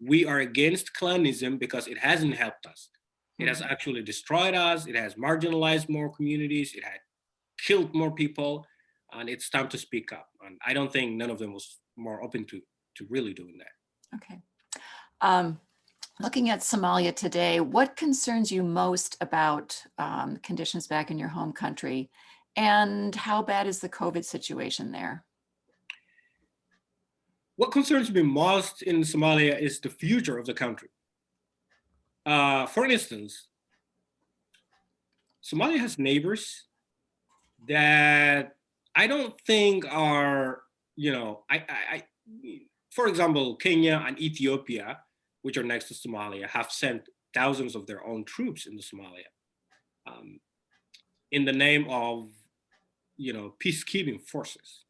we are against clanism because it hasn't helped us. It has actually destroyed us. It has marginalized more communities. It had killed more people, and it's time to speak up. And I don't think none of them was more open to really doing that. Okay. Looking at Somalia today, what concerns you most about conditions back in your home country? And how bad is the COVID situation there? What concerns me most in Somalia is the future of the country. For instance, Somalia has neighbors that I don't think are, for example, Kenya and Ethiopia, which are next to Somalia, have sent thousands of their own troops into Somalia in the name of, peacekeeping forces.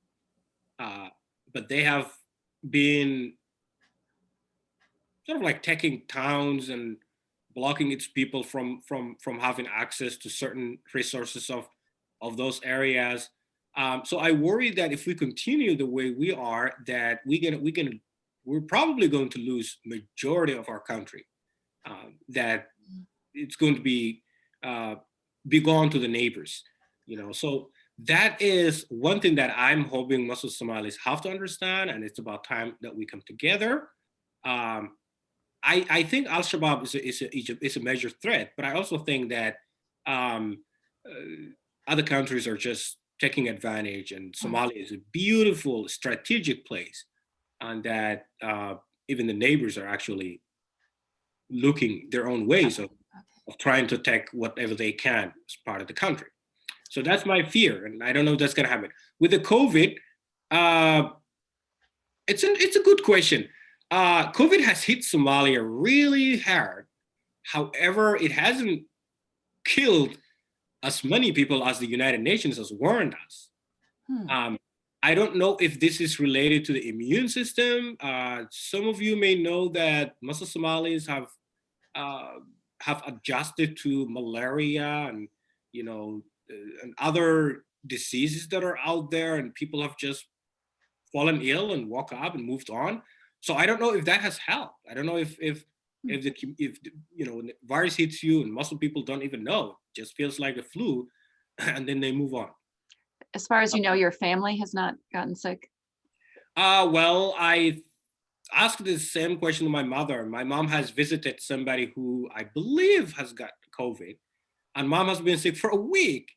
But they have been sort of like taking towns and blocking its people from having access to certain resources of those areas. So I worry that if we continue the way we are, that we're probably going to lose majority of our country. That it's going to be gone to the neighbors. So that is one thing that I'm hoping most of Somalis have to understand, and it's about time that we come together. I think Al-Shabaab is a major threat, but I also think that other countries are just taking advantage, and Somalia is a beautiful strategic place, and that even the neighbors are actually looking their own ways of trying to take whatever they can as part of the country. So that's my fear, and I don't know if that's going to happen. With the COVID, it's a good question. COVID has hit Somalia really hard. However, it hasn't killed as many people as the United Nations has warned us. I don't know if this is related to the immune system. Some of you may know that most of Somalis have adjusted to malaria and and other diseases that are out there, and people have just fallen ill and woke up and moved on. So I don't know if that has helped. I don't know if when the virus hits you and most of people don't even know, it just feels like the flu, and then they move on. As far as you know, your family has not gotten sick? Well, I asked the same question to my mother. My mom has visited somebody who I believe has got COVID, and mom has been sick for a week.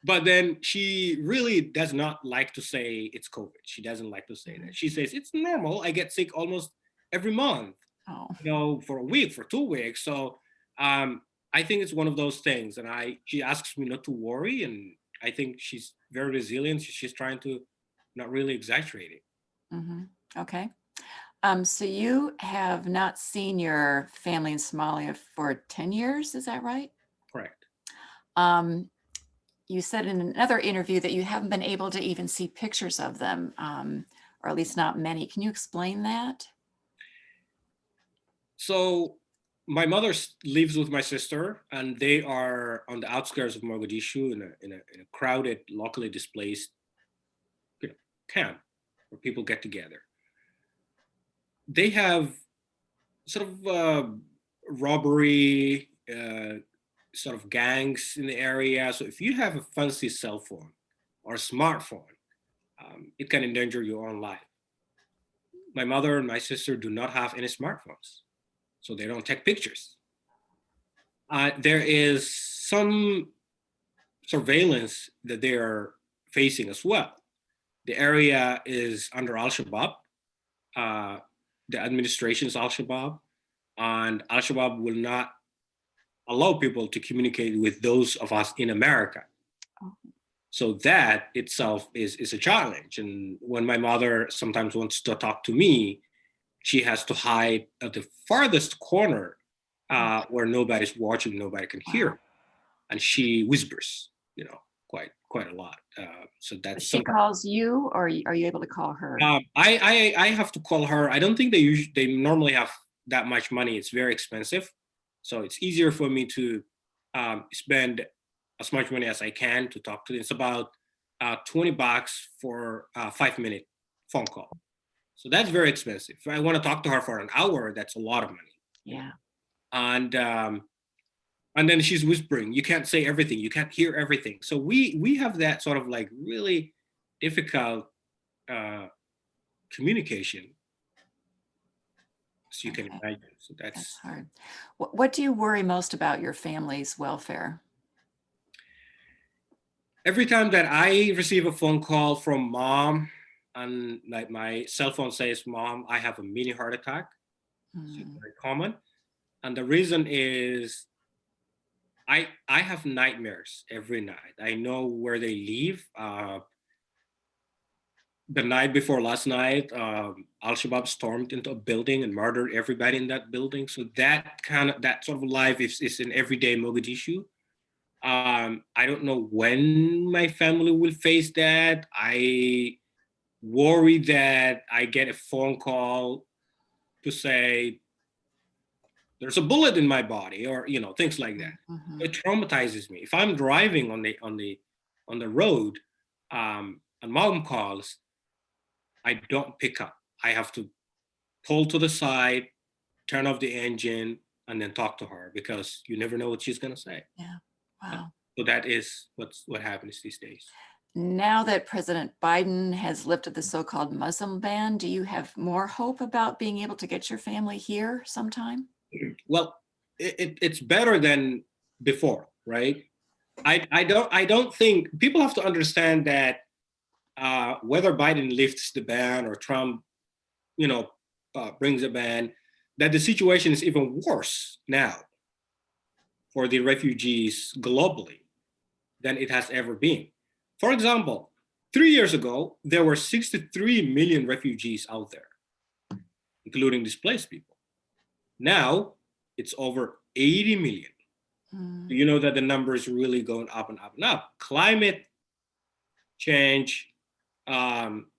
But then she really does not like to say it's COVID. She doesn't like to say that. She says, it's normal. I get sick almost every month, for a week, for 2 weeks. So I think it's one of those things. And she asks me not to worry. And I think she's very resilient. She's trying to not really exaggerate it. Mm-hmm. Okay. So you have not seen your family in Somalia for 10 years, is that right? Correct. You said in another interview that you haven't been able to even see pictures of them, or at least not many. Can you explain that? So my mother lives with my sister, and they are on the outskirts of Mogadishu in a crowded, locally displaced camp where people get together. They have sort of robbery, sort of gangs in the area. So if you have a fancy cell phone or a smartphone, it can endanger your own life. My mother and my sister do not have any smartphones, so they don't take pictures. There is some surveillance that they are facing as well. The area is under Al-Shabaab. The administration is Al-Shabaab, and Al-Shabaab will not allow people to communicate with those of us in America. So that itself is a challenge. And when my mother sometimes wants to talk to me, she has to hide at the farthest corner where nobody's watching, nobody can hear. And she whispers, quite a lot. So that's she calls you, or are you able to call her? I have to call her. I don't think they normally have that much money. It's very expensive. So it's easier for me to spend as much money as I can to talk to them. It's about $20 for a 5-minute phone call. So that's very expensive. If I want to talk to her for an hour, that's a lot of money. Yeah. And And then she's whispering, you can't say everything, you can't hear everything. So we have that sort of like really difficult communication, as you can Okay. imagine. So That's that's hard. What do you worry most about your family's welfare? every time that I receive a phone call from mom and like my cell phone says, Mom, I have a mini heart attack. It's Mm, very common. And the reason is I have nightmares every night. I know where they live. The night before last night, Al Shabaab stormed into a building and murdered everybody in that building. So that sort of life is an everyday Mogadishu. I don't know when my family will face that. I worry that I get a phone call to say there's a bullet in my body, or things like that. mhm. It traumatizes me. If I'm driving on the road, and mom calls, I don't pick up. I have to pull to the side, turn off the engine, and then talk to her because you never know what she's gonna say. Yeah. Uh, Wow. So that is what happens these days. Now that President Biden has lifted the so-called Muslim ban, do you have more hope about being able to get your family here sometime? Well, it's better than before, right? I don't think people have to understand that whether Biden lifts the ban or Trump, brings a ban, that the situation is even worse now for the refugees globally than it has ever been. For example, 3 years ago, there were 63 million refugees out there, including displaced people. Now it's over 80 million. Mm, You know that the number is really going up and up and up. Climate change um,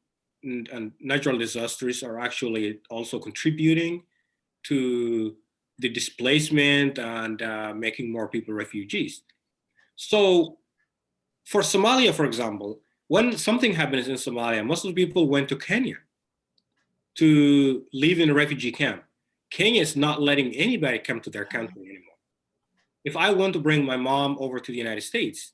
and natural disasters are actually also contributing to the displacement and making more people refugees. So for Somalia, for example, when something happens in Somalia, most of the people went to Kenya to live in a refugee camp. Kenya is not letting anybody come to their country anymore. If I want to bring my mom over to the United States,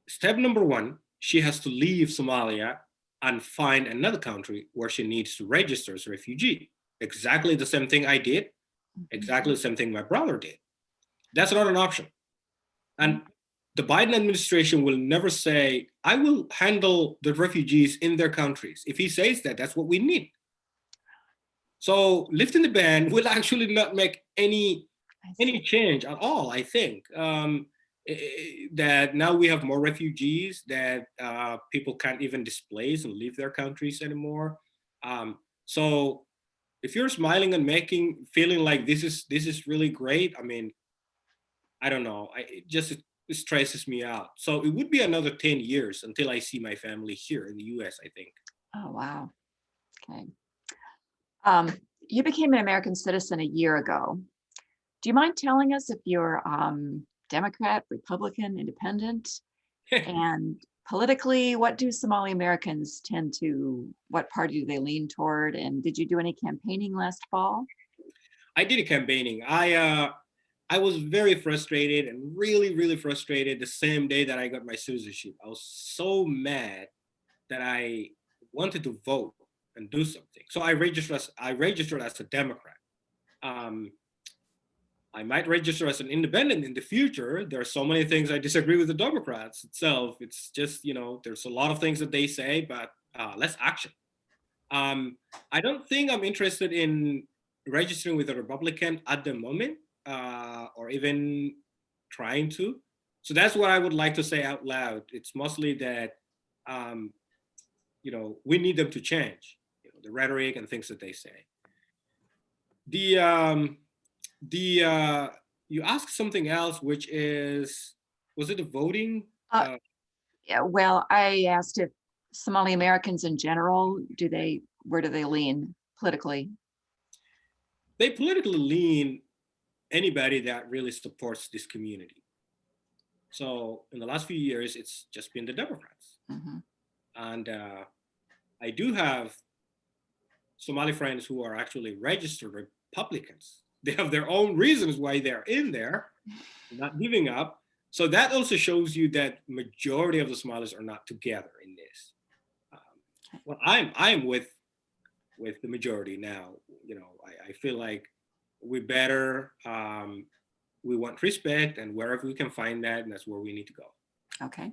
step number one, she has to leave Somalia and find another country where she needs to register as a refugee. Exactly the same thing I did, mhm. exactly the same thing my brother did. That's not an option. And the Biden administration will never say, I will handle the refugees in their countries. If he says that, that's what we need. So lifting the ban will actually not make any I see. change at all, I think. That now we have more refugees, that people can't even displace and leave their countries anymore. So if you're smiling and feeling like this is really great, I mean, I don't know. It stresses me out. So it would be another 10 years until I see my family here in the US, I think. Oh, wow. Okay. Um, you became an American citizen a year ago. Do you mind telling us if you're Democrat, Republican, Independent? And politically, what do Somali Americans what party do they lean toward? And did you do any campaigning last fall? I did a campaigning. I was very frustrated and really, really frustrated the same day that I got my citizenship. I was so mad that I wanted to vote and do something. So I registered as a Democrat. Um, I might register as an independent in the future. There are so many things I disagree with the Democrats itself. It's just, there's a lot of things that they say, but less action. Um, I don't think I'm interested in registering with a Republican at the moment, or even trying to. So that's what I would like to say out loud. It's mostly that, um, we need them to change, the rhetoric and things that they say. The the You asked something else, which is, was it the voting? Uh, yeah, well, I asked if Somali Americans in general, where do they lean politically? They politically lean anybody that really supports this community. So in the last few years, it's just been the Democrats. Mhm. And I do have Somali friends who are actually registered Republicans. They have their own reasons why they're in there, not giving up. So that also shows you that majority of the Somalis are not together in this. Well, I'm with the majority now. You know, I feel like we better we want respect, and wherever we can find that, and that's where we need to go. Okay.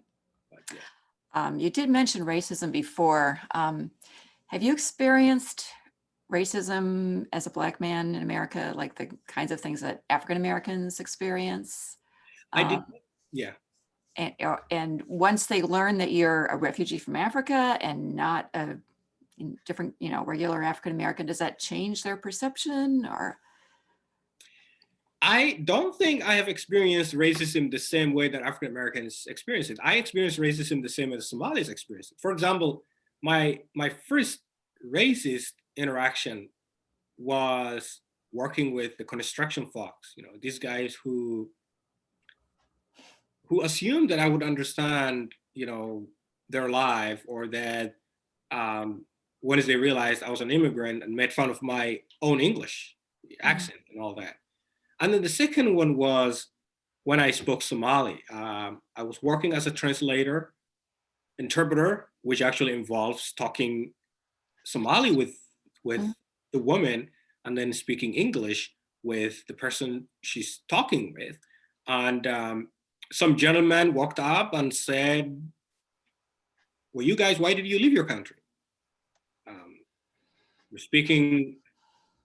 But yeah. You did mention racism before. Have you experienced racism as a Black man in America, like the kinds of things that African Americans experience? I did, yeah. And once they learn that you're a refugee from Africa and not a different, regular African American, does that change their perception? Or I don't think I have experienced racism the same way that African Americans experience it. I experienced racism the same as Somalis experience it. For example, my first racist interaction was working with the construction folks. You know, these guys who assumed that I would understand, their life, or that once they realized I was an immigrant and made fun of my own English accent and all that. And then the second one was when I spoke Somali. I was working as a translator, interpreter, which actually involves talking Somali with the woman and then speaking English with the person she's talking with. And some gentleman walked up and said, well, you guys, why did you leave your country? We're speaking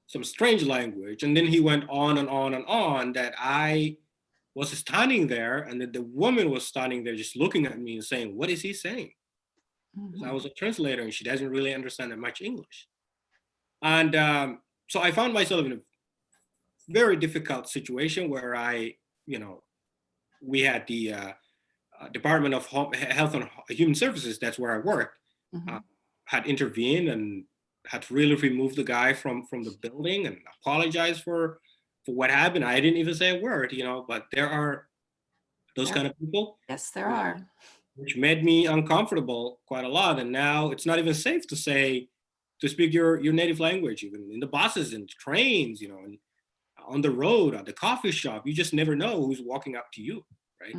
some strange language. And then he went on and on and on that I was standing there and that the woman was standing there just looking at me and saying, what is he saying? Because I was a translator and she doesn't really understand that much English. And so I found myself in a very difficult situation where we had the Department of Health and Human Services, that's where I worked, had intervened and had really removed the guy from the building and apologized for what happened. I didn't even say a word, but there are those kind of people. Yes, there are. Which made me uncomfortable quite a lot. And now it's not even safe to speak your native language, even in the buses and trains, and on the road, at the coffee shop. You just never know who's walking up to you, right?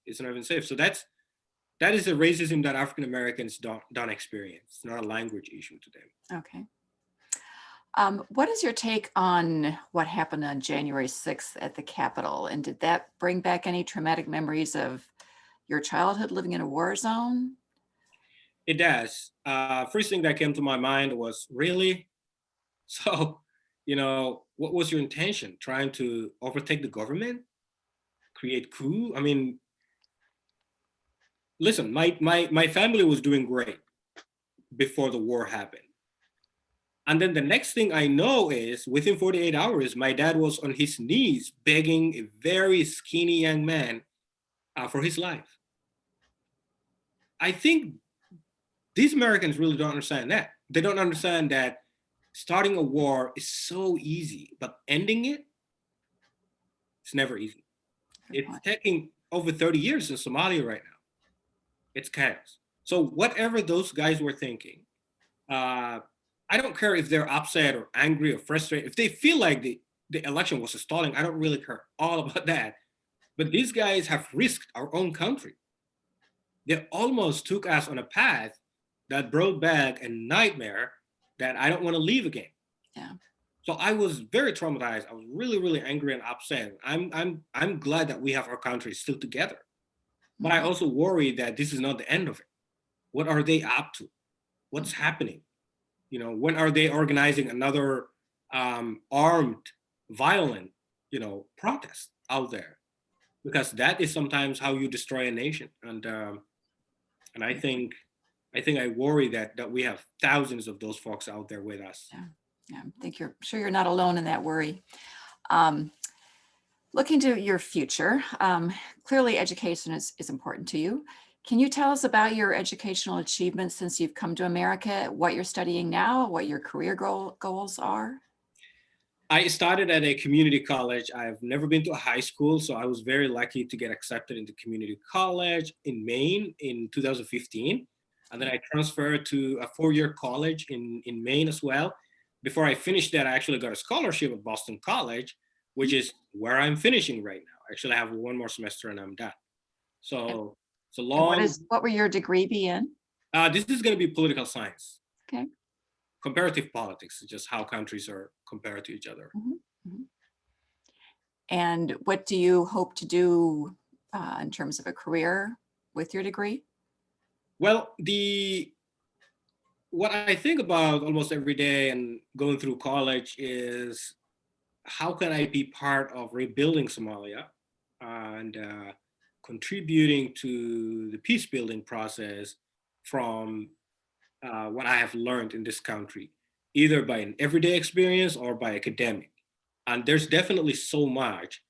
It's not even safe. So that is a racism that African Americans don't experience. It's not a language issue to them. Okay. What is your take on what happened on January 6th at the Capitol? And did that bring back any traumatic memories of your childhood living in a war zone? It does. First thing that came to my mind was, really? So, what was your intention? Trying to overtake the government? Create coup? I mean, listen, my family was doing great before the war happened. And then the next thing I know is within 48 hours, my dad was on his knees begging a very skinny young man for his life. I think these Americans really don't understand that. They don't understand that starting a war is so easy, but ending it, it's never easy. It's taking over 30 years in Somalia right now. It's chaos. So whatever those guys were thinking, I don't care if they're upset or angry or frustrated. If they feel like the election was stalling, I don't really care all about that. But these guys have risked our own country. They almost took us on a path that brought back a nightmare that I don't want to leave again. Yeah. So I was very traumatized. I was really, really angry and upset. I'm glad that we have our country still together. But I also worry that this is not the end of it. What are they up to? What's happening? When are they organizing another armed, violent, protest out there? Because that is sometimes how you destroy a nation. And I think I worry that we have thousands of those folks out there with us. Yeah. I think you're not alone in that worry. Looking to your future, clearly education is important to you. Can you tell us about your educational achievements since you've come to America, what you're studying now, what your career goals are? I started at a community college. I've never been to a high school, so I was very lucky to get accepted into community college in Maine in 2015. And then I transferred to a 4-year college in Maine as well. Before I finished that, I actually got a scholarship at Boston College, which is where I'm finishing right now. Actually, I have one more semester and I'm done. So it's a And long. what will your degree be in? This is going to be political science. Okay. Comparative politics, just how countries are compared to each other. Mhm. And what do you hope to do in terms of a career with your degree? Well, what I think about almost every day and going through college is how can I be part of rebuilding Somalia and contributing to the peace building process from what I have learned in this country, either by an everyday experience or by academic. And there's definitely so much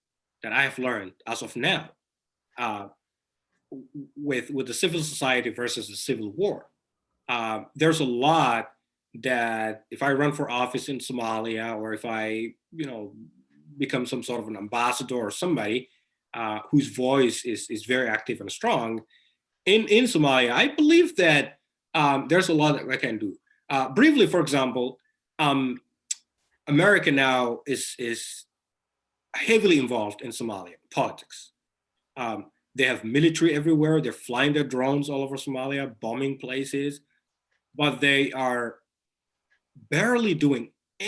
that I have learned as of now uh, with the civil society versus the civil war. There's a lot that if I run for office in Somalia or if I, become some sort of an ambassador or somebody whose voice is very active and strong in Somalia, I believe that there's a lot that I can do. Briefly, for example, America now is heavily involved in Somalia politics. They have military everywhere. They're flying their drones all over Somalia, bombing places, but they are barely doing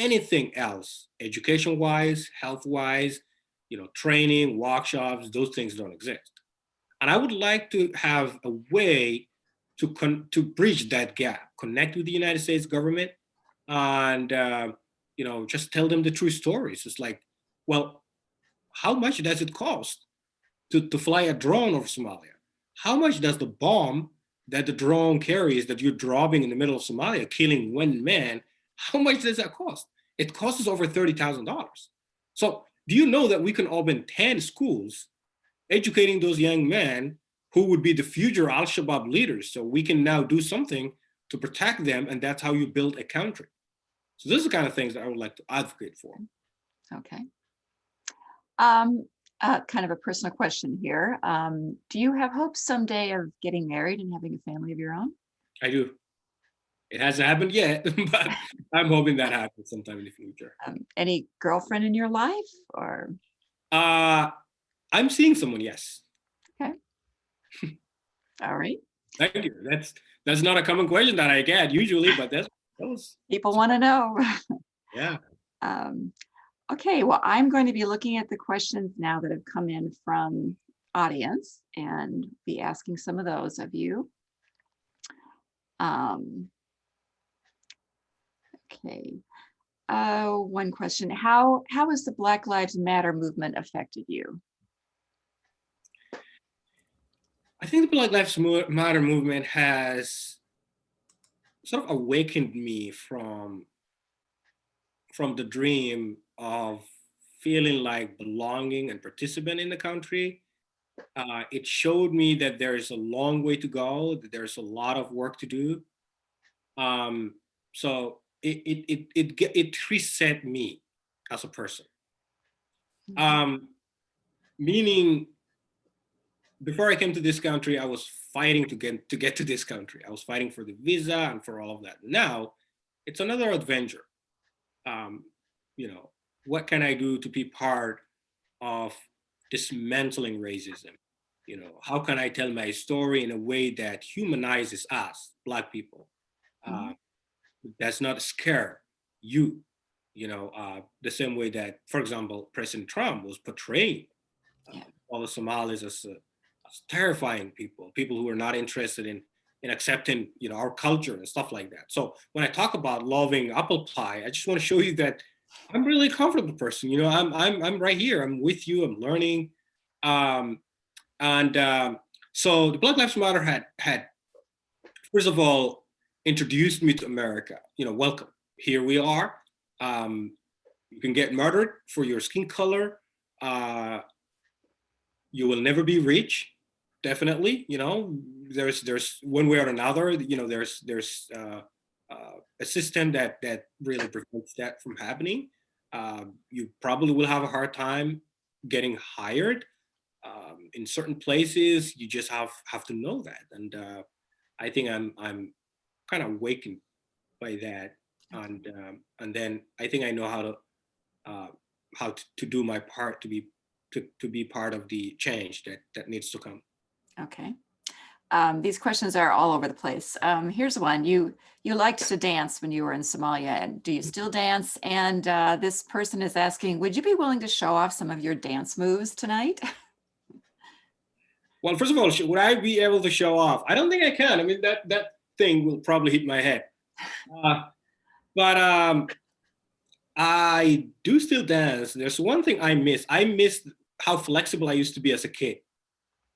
anything else, education-wise, health-wise, training, workshops. Those things don't exist. And I would like to have a way to bridge that gap, connect with the United States government, and just tell them the true stories. It's like, well, how much does it cost to fly a drone over Somalia? How much does the bomb that the drone carries that you're dropping in the middle of Somalia, killing one man, how much does that cost? It costs us over $30,000. So do you know that we can open 10 schools educating those young men who would be the future Al-Shabaab leaders? So we can now do something to protect them, and that's how you build a country. So this is the kind of things that I would like to advocate for. Okay. Kind of a personal question here. Do you have hopes someday of getting married and having a family of your own? I do. It hasn't happened yet, but I'm hoping that happens sometime in the future. Any girlfriend in your life or? I'm seeing someone, yes. Okay. All right. Thank you. That's not a common question that I get usually, but that was. People want to know. Yeah. Okay, well, I'm going to be looking at the questions now that have come in from audience and be asking some of those of you. Okay. One question, how has the Black Lives Matter movement affected you? I think the Black Lives Matter movement has sort of awakened me from the dream of feeling like belonging and participant in the country. It showed me that there is a long way to go, that there's a lot of work to do. So it reset me as a person. Meaning, before I came to this country, I was fighting to get to this country. I was fighting for the visa and for all of that. Now, it's another adventure. What can I do to be part of dismantling racism? How can I tell my story in a way that humanizes us, Black people? Does not scare you, the same way that, for example, President Trump was portraying all the Somalis as terrifying people who are not interested in accepting, our culture and stuff like that. So when I talk about loving apple pie, I just want to show you that I'm really a comfortable person. I'm right here. I'm with you. I'm learning. So the Black Lives Matter had first of all introduced me to America. Welcome. Here we are. You can get murdered for your skin color. You will never be rich. Definitely, there's one way or another. There's a system that really prevents that from happening. You probably will have a hard time getting hired in certain places. You just have to know that, and I think I'm kind of awakened by that, and then I think I know how to to do my part to be part of the change that needs to come. Okay. These questions are all over the place. Here's one. You liked to dance when you were in Somalia, and do you still dance? And this person is asking, would you be willing to show off some of your dance moves tonight? Well, first of all, would I be able to show off? I don't think I can. I mean, that thing will probably hit my head. But I do still dance. There's one thing I miss. I miss how flexible I used to be as a kid.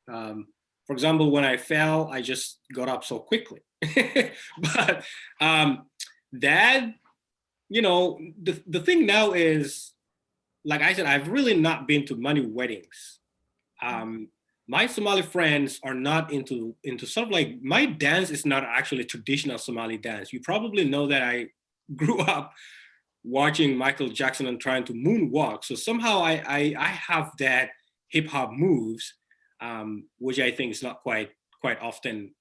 For example, when I fell, I just got up so quickly. But that, the thing now is, like I said, I've really not been to many weddings. My Somali friends are not into sort of like, my dance is not actually traditional Somali dance. You probably know that I grew up watching Michael Jackson and trying to moonwalk. So somehow I have that hip hop moves, which I think is not quite often,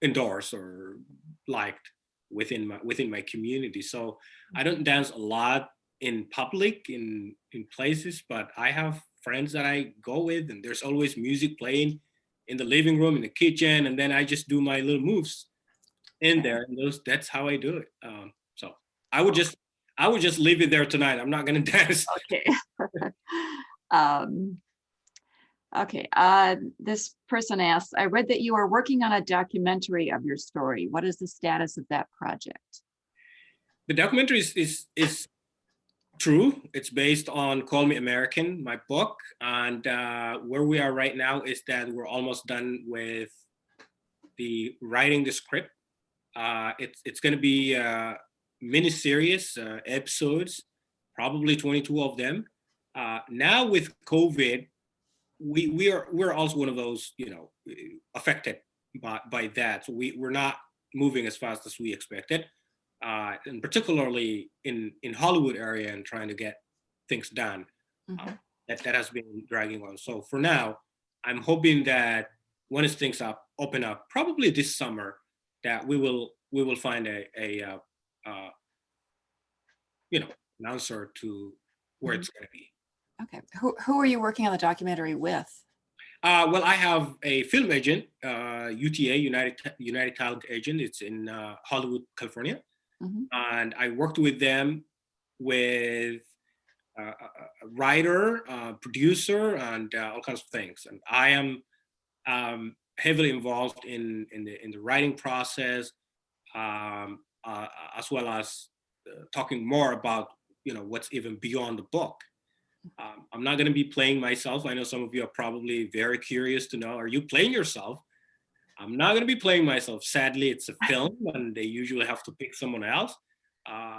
endorsed or liked within my community. So I don't dance a lot in public, in places, but I have friends that I go with, and there's always music playing in the living room, in the kitchen, and then I just do my little moves in there, and that's how I do it. So I would just leave it there tonight. I'm not going to dance. Okay. Okay. This person asks, I read that you are working on a documentary of your story. What is the status of that project? The documentary is true. It's based on Call Me American, my book. And where we are right now is that we're almost done with writing the script. It's going to be mini-series episodes, probably 22 of them. Now with COVID, we're also one of those, affected by that. So we're not moving as fast as we expected, and particularly in Hollywood area and trying to get things done. That has been dragging on. So for now, I'm hoping that once things open up, probably this summer, that we will find an answer to where it's going to be. Okay. Who are you working on the documentary with? Well, I have a film agent, UTA, United Talent Agent. It's in Hollywood, California. And I worked with them with a writer, producer, and all kinds of things. And I am heavily involved in the writing process, as well as talking more about what's even beyond the book. I'm not going to be playing myself. I know some of you are probably very curious to know, are you playing yourself? I'm not going to be playing myself. Sadly, it's a film, and they usually have to pick someone else.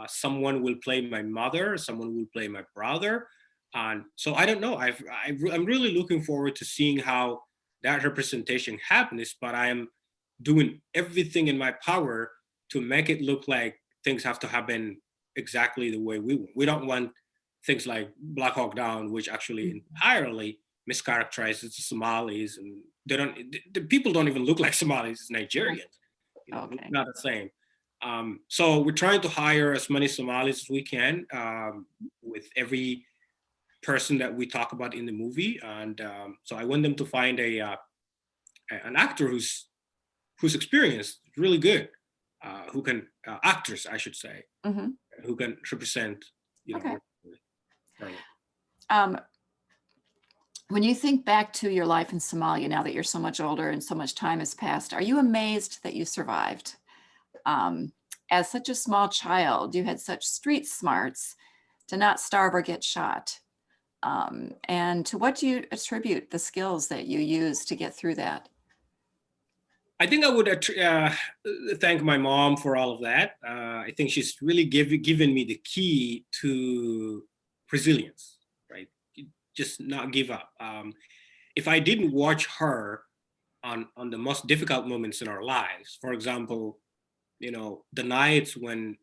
Someone will play my mother. Someone will play my brother. And so I don't know. I'm really looking forward to seeing how that representation happens. But I am doing everything in my power to make it look like things have to happen exactly the way we want. We don't want things like Black Hawk Down, which actually entirely mischaracterizes the Somalis, and the people don't even look like Somalis, it's Nigerians. Okay. Not the same. So we're trying to hire as many Somalis as we can with every person that we talk about in the movie, and so I want them to find an actor who's experienced, really good, who can actors, I should say, who can represent. Okay. When you think back to your life in Somalia, now that you're so much older and so much time has passed, are you amazed that you survived? As such a small child, you had such street smarts to not starve or get shot. And to what do you attribute the skills that you used to get through that? I think I would thank my mom for all of that. I think she's really given me the key to resilience, right? Just not give up. If I didn't watch her on the most difficult moments in our lives, for example, the nights when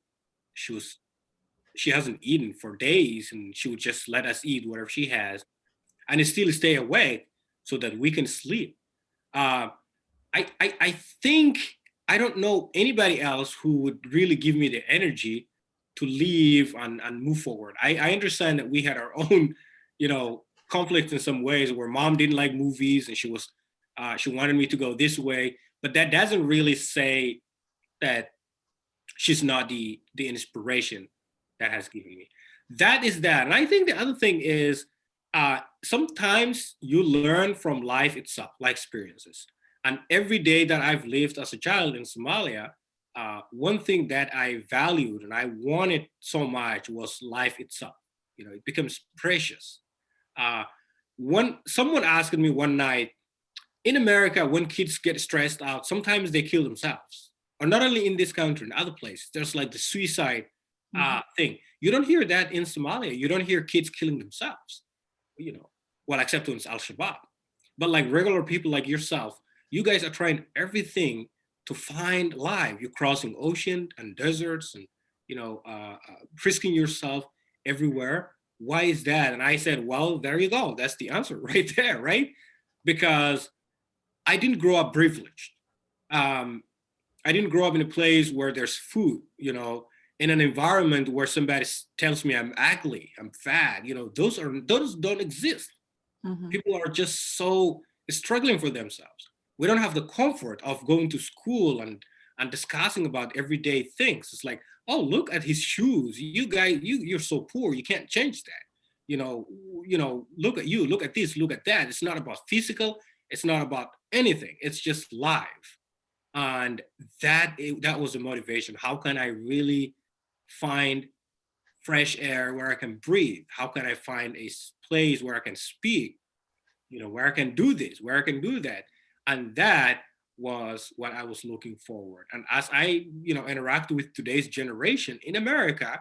she hasn't eaten for days, and she would just let us eat whatever she has, and still stay awake so that we can sleep. I think I don't know anybody else who would really give me the energy leave and move forward. I understand that we had our own, conflicts in some ways where mom didn't like movies and she wanted me to go this way, but that doesn't really say that she's not the inspiration that has given me. That is that. And I think the other thing is sometimes you learn from life itself, life experiences. And every day that I've lived as a child in Somalia, one thing that I valued and I wanted so much was life itself. It becomes precious. Someone asked me one night, in America, when kids get stressed out, sometimes they kill themselves. Or not only in this country, in other places, there's like the suicide thing. You don't hear that in Somalia. You don't hear kids killing themselves, well, except when it's Al-Shabaab. But like regular people like yourself, you guys are trying everything to find life. You're crossing ocean and deserts and, risking yourself everywhere. Why is that? And I said, well, there you go. That's the answer right there, right? Because I didn't grow up privileged. I didn't grow up in a place where there's food, in an environment where somebody tells me I'm ugly, I'm fat, those don't exist. Mm-hmm. People are just so struggling for themselves. We don't have the comfort of going to school and discussing about everyday things. It's like, oh, look at his shoes. You guys, you're so poor, you can't change that. Look at you, look at this, look at that. It's not about physical, it's not about anything. It's just life. And that was the motivation. How can I really find fresh air where I can breathe? How can I find a place where I can speak? Where I can do this, where I can do that. And that was what I was looking forward. And as I, interact with today's generation in America,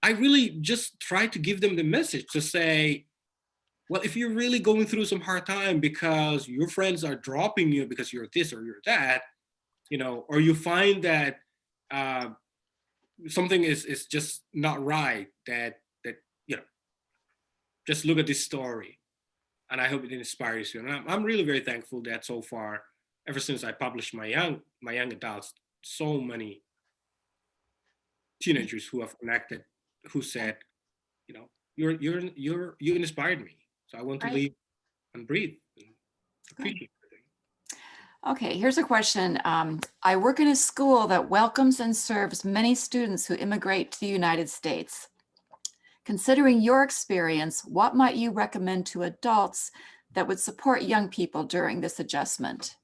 I really just try to give them the message to say, well, if you're really going through some hard time because your friends are dropping you because you're this or you're that, or you find that something is just not right, that just look at this story. And I hope it inspires you. And I'm really very thankful that so far, ever since I published my young adults, so many teenagers who have connected, who said, you inspired me. So I want to live and breathe and appreciate everything. Okay, here's a question. I work in a school that welcomes and serves many students who immigrate to the United States. Considering your experience, what might you recommend to adults that would support young people during this adjustment?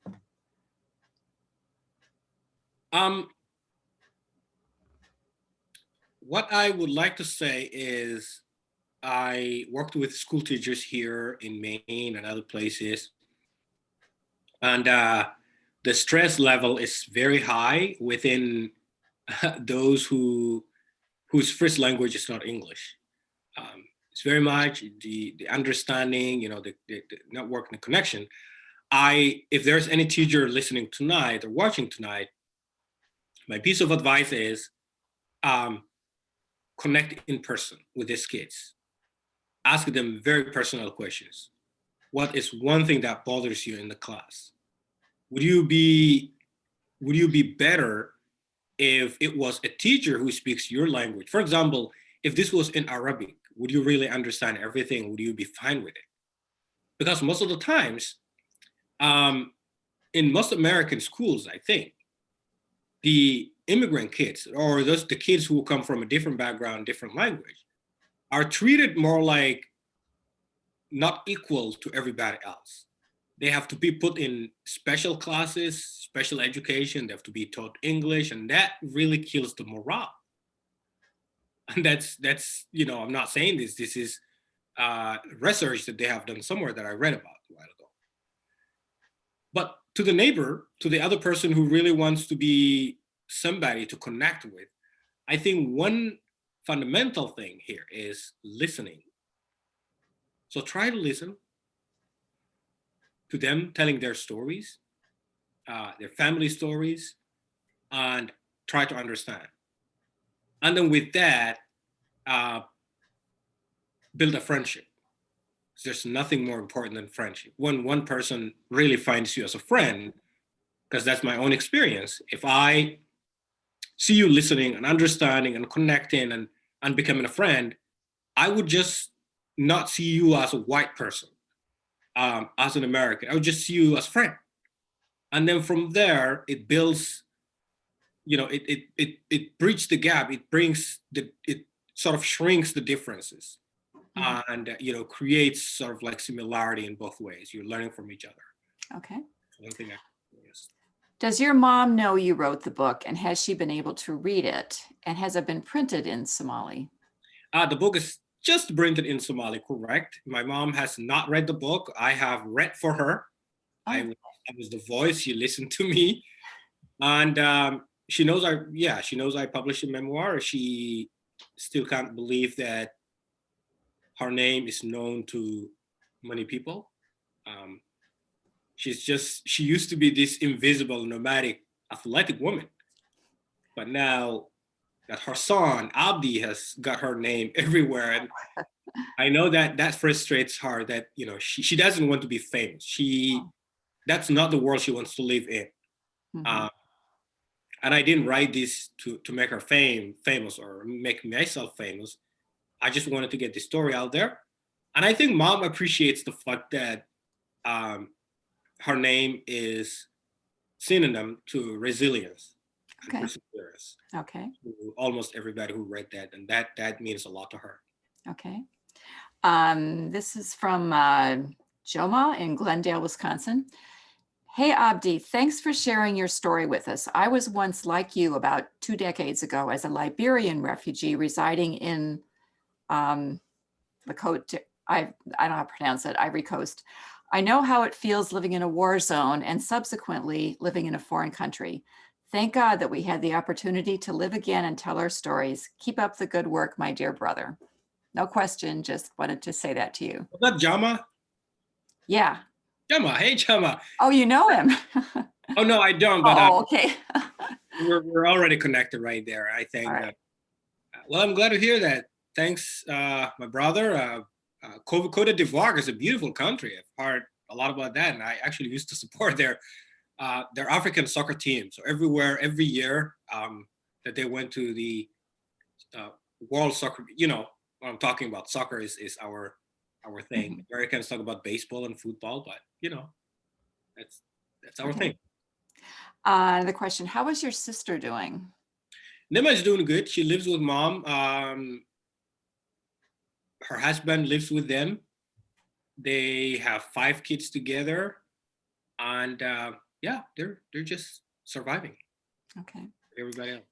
What I would like to say is I worked with school teachers here in Maine and other places. And the stress level is very high within those whose first language is not English. It's very much the understanding, the network and the connection. If there's any teacher listening tonight or watching tonight, my piece of advice is connect in person with these kids. Ask them very personal questions. What is one thing that bothers you in the class? Would you be better if it was a teacher who speaks your language? For example, if this was in Arabic, would you really understand everything? Would you be fine with it? Because most of the times, in most American schools, I think, the immigrant kids or the kids who come from a different background, different language, are treated more like not equal to everybody else. They have to be put in special classes, special education. They have to be taught English, and that really kills the morale. And that's I'm not saying this. This is research that they have done somewhere that I read about a while ago. But to the neighbor, to the other person who really wants to be somebody to connect with, I think one fundamental thing here is listening. So try to listen to them telling their stories, their family stories, and try to understand. And then with that, build a friendship. There's nothing more important than friendship. When one person really finds you as a friend, because that's my own experience. If I see you listening and understanding and connecting and becoming a friend, I would just not see you as a white person, as an American. I would just see you as a friend. And then from there, it builds, it bridges the gap. It sort of shrinks the differences, and creates sort of like similarity in both ways. You're learning from each other. Okay. One thing yes. Does your mom know you wrote the book, and has she been able to read it? And has it been printed in Somali? The book is just printed in Somali, correct? My mom has not read the book. I have read for her. Oh. I was the voice. She listened to me, and she knows she knows I published a memoir. She still can't believe that her name is known to many people. She used to be this invisible, nomadic, athletic woman, but now that her son Abdi has got her name everywhere, and I know that frustrates her. That she doesn't want to be famous. That's not the world she wants to live in. And I didn't write this to make her famous or make myself famous. I just wanted to get the story out there, and I think mom appreciates the fact that her name is synonym to resilience and Okay. perseverance. Okay. To almost everybody who read that, and that means a lot to her. Okay. This is from Joma in Glendale, Wisconsin. Hey, Abdi, thanks for sharing your story with us. I was once like you about 2 decades ago as a Liberian refugee residing in the coast. I don't know how to pronounce it, Ivory Coast. I know how it feels living in a war zone and subsequently living in a foreign country. Thank God that we had the opportunity to live again and tell our stories. Keep up the good work, my dear brother. No question, just wanted to say that to you. Was that Jama? Yeah. Jama, hey Jama. Oh, you know him. Oh no, I don't. But Oh, okay. we're already connected right there. I think. All right. Well, I'm glad to hear that. Thanks, my brother. Côte d'Ivoire is a beautiful country. I've heard a lot about that, and I actually used to support their African soccer team. So every year that they went to the World Soccer, what I'm talking about. Soccer is our thing. Americans talk about baseball and football, but that's our thing. The question: how is your sister doing? Nima is doing good. She lives with mom. Her husband lives with them. They have 5 kids together, and they're just surviving. Okay. Everybody else.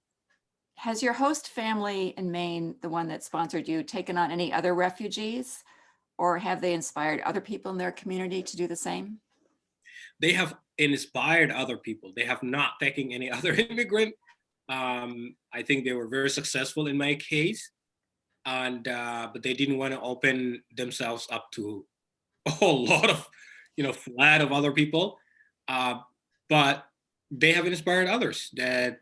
Has your host family in Maine, the one that sponsored you, taken on any other refugees, or have they inspired other people in their community to do the same? They have inspired other people. They have not taken any other immigrant. I think they were very successful in my case, and but they didn't want to open themselves up to a whole lot of flood of other people. But they have inspired others. That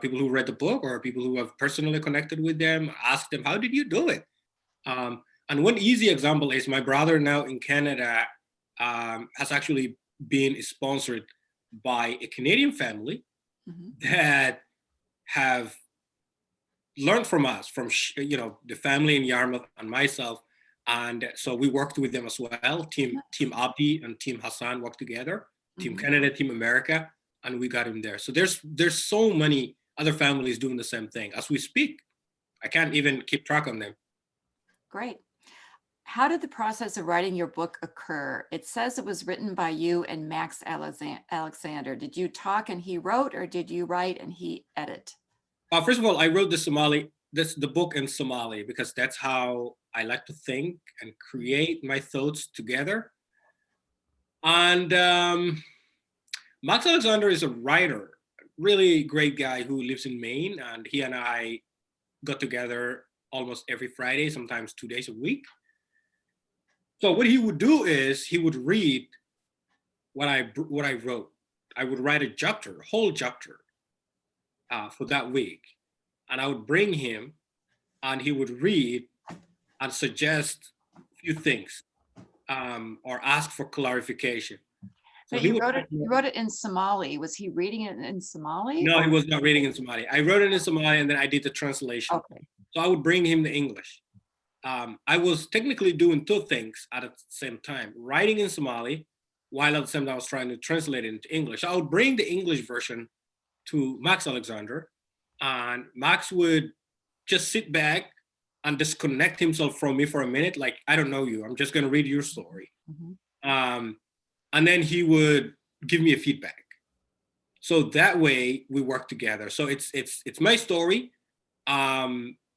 people who read the book or people who have personally connected with them, asked them, "How did you do it?" And one easy example is my brother now in Canada has actually been sponsored by a Canadian family that have learned from us, from the family in Yarmouth and myself, and so we worked with them as well. Team Abdi and Team Hassan worked together. Team Canada, Team America, and we got him there. So there's so many other families doing the same thing as we speak. I can't even keep track on them. Great. How did the process of writing your book occur? It says it was written by you and Max Alexander. Did you talk and he wrote, or did you write and he edit? First of all, I wrote the book in Somali because that's how I like to think and create my thoughts together. And Max Alexander is a writer, really great guy who lives in Maine, and he and I got together almost every Friday, sometimes 2 days a week. So what he would do is he would read what I wrote. I would write a whole chapter for that week, and I would bring him, and he would read and suggest a few things or ask for clarification. So But he you would wrote it in Somali. Was he reading it in Somali? no, he or- was not reading in Somali. I wrote it in Somali and then I did the translation. Okay. So I would bring him the English. I was technically doing two things at the same time, writing in Somali, while at the same time I was trying to translate it into English. So I would bring the English version to Max Alexander, and Max would just sit back and disconnect himself from me for a minute, like, I don't know you, I'm just gonna read your story. Mhm. And then he would give me a feedback. So that way we work together. So it's my story,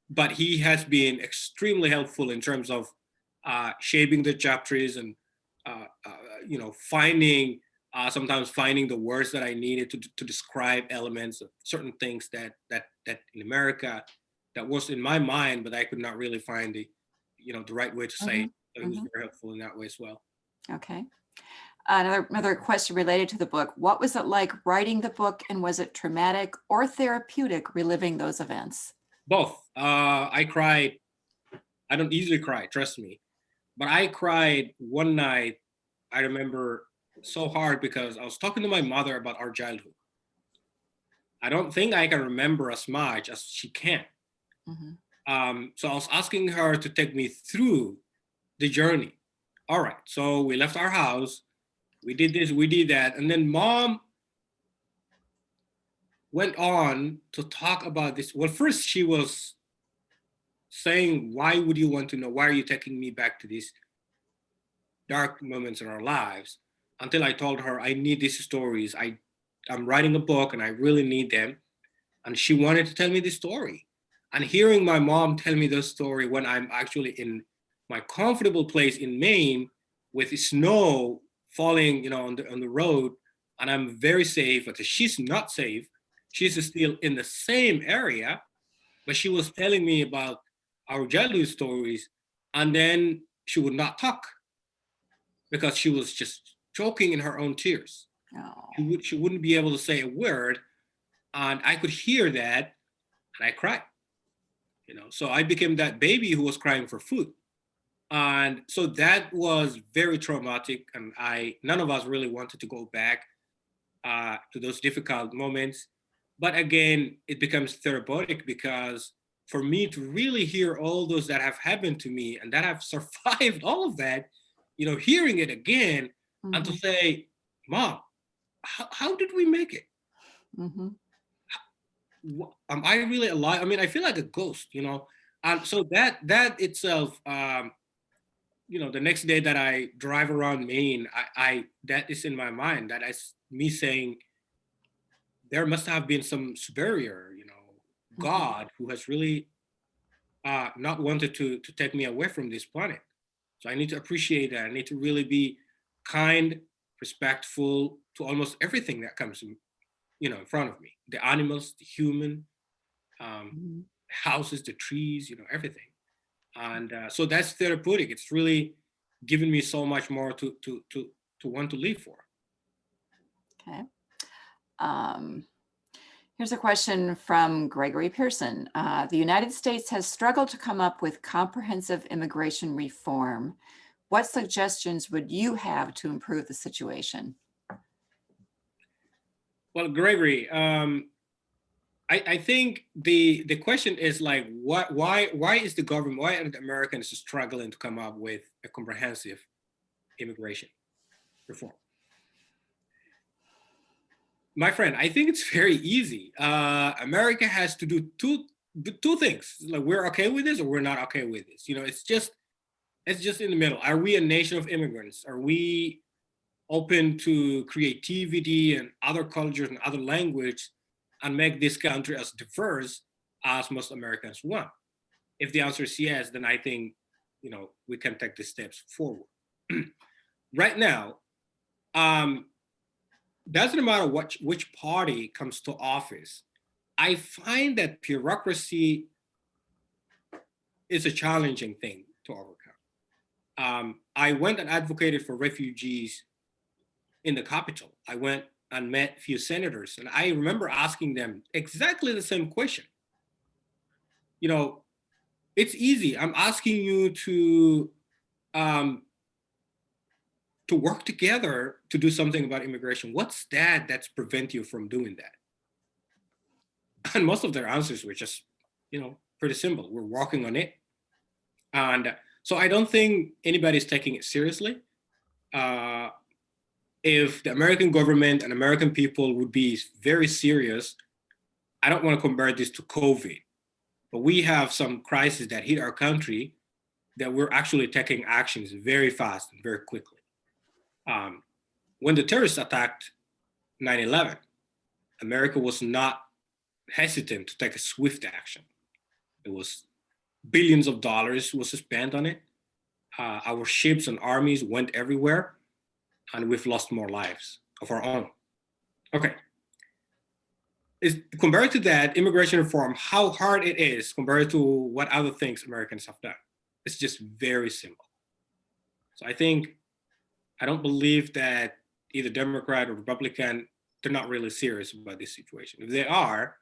but he has been extremely helpful in terms of shaping the chapters and finding sometimes finding the words that I needed to describe elements of certain things that in America that was in my mind, but I could not really find the right way to say it. So he was very helpful in that way as well. Okay. Another question related to the book. What was it like writing the book, and was it traumatic or therapeutic reliving those events? Both. I cried. I don't easily cry, trust me. But I cried one night, I remember so hard because I was talking to my mother about our childhood. I don't think I can remember as much as she can. So I was asking her to take me through the journey. All right, so we left our house, we did this, we did that, and then mom went on to talk about this. Well, first she was saying, why would you want to know? Why are you taking me back to these dark moments in our lives? Until I told her, I need these stories. I'm writing a book and I really need them. And she wanted to tell me the story. And hearing my mom tell me the story when I'm actually in my comfortable place in Maine with snow falling, on the road, and I'm very safe, but she's not safe. She's still in the same area, but she was telling me about our childhood stories, and then she would not talk because she was just choking in her own tears. Oh. She wouldn't be able to say a word, and I could hear that, and I cried. So I became that baby who was crying for food, and so that was very traumatic. And none of us really wanted to go back to those difficult moments. But again, it becomes therapeutic because for me to really hear all those that have happened to me and that have survived all of that, hearing it again and to say, Mom, how did we make it? Am I really alive? I mean, I feel like a ghost, And so that itself, the next day that I drive around Maine, I that is in my mind. That is me saying, there must have been some superior, God who has really not wanted to take me away from this planet. So I need to appreciate that. I need to really be kind, respectful to almost everything that comes in front of me. The animals, the human, houses, the trees, everything. And so that's therapeutic. It's really given me so much more to want to live for. Okay. Here's a question from Gregory Pearson. The United States has struggled to come up with comprehensive immigration reform. What suggestions would you have to improve the situation? Well, Gregory, I think the question is like, why is the government, why are the Americans struggling to come up with a comprehensive immigration reform? My friend, I think it's very easy. America has to do two things. Like, we're okay with this or we're not okay with this. It's just in the middle. Are we a nation of immigrants? Are we open to creativity and other cultures and other language and make this country as diverse as most Americans want? If the answer is yes, then I think, we can take the steps forward. Right now, doesn't matter which party comes to office, I find that bureaucracy is a challenging thing to overcome. I went and advocated for refugees in the Capitol. I went and met a few senators, and I remember asking them exactly the same question. It's easy. I'm asking you to to work together to do something about immigration. What's that's prevent you from doing that? And most of their answers were just, pretty simple. We're working on it. And so I don't think anybody's taking it seriously. If the American government and American people would be very serious, I don't want to compare this to COVID, but we have some crises that hit our country that we're actually taking actions very fast and very quickly. When the terrorists attacked 9/11, America was not hesitant to take a swift action. It was billions of dollars was spent on it. Our ships and armies went everywhere, and we've lost more lives of our own. Okay. Compared to that, immigration reform, how hard it is compared to what other things Americans have done. It's just very simple. So I don't believe that either Democrat or Republican, they're not really serious about this situation. If they are,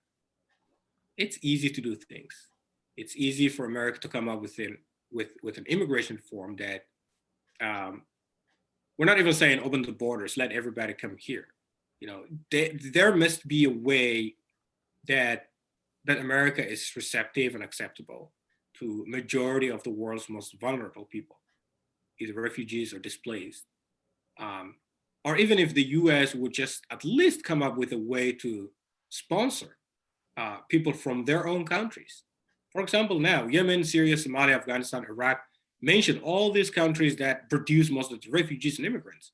it's easy to do things. It's easy for America to come up with an immigration reform that we're not even saying open the borders, let everybody come here. There must be a way that America is receptive and acceptable to majority of the world's most vulnerable people, either refugees or displaced. Or even if the US would just at least come up with a way to sponsor people from their own countries. For example, now, Yemen, Syria, Somalia, Afghanistan, Iraq, mention all these countries that produce most of the refugees and immigrants.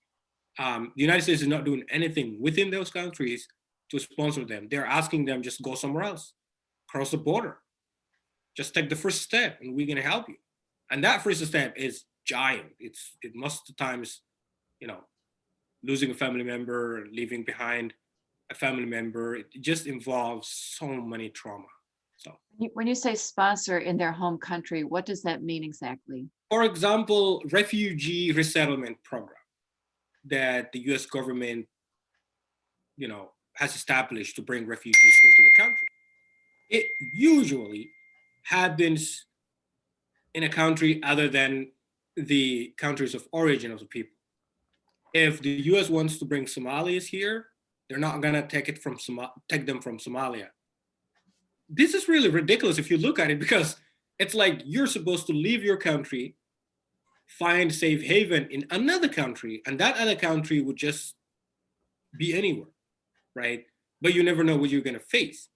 The United States is not doing anything within those countries to sponsor them. They're asking them just go somewhere else, cross the border. Just take the first step and we're gonna help you. And that first step is giant. It most of the times, losing a family member, leaving behind a family member, it just involves so many trauma. So When you say sponsor in their home country, what does that mean exactly? for example, refugee resettlement program that the US government, has established to bring refugees into the country. It usually happens in a country other than the countries of origin of the people. If the US wants to bring Somalis here, they're not gonna take them from Somalia. This is really ridiculous if you look at it, because it's like you're supposed to leave your country, find safe haven in another country, and that other country would just be anywhere, right? But you never know what you're gonna face.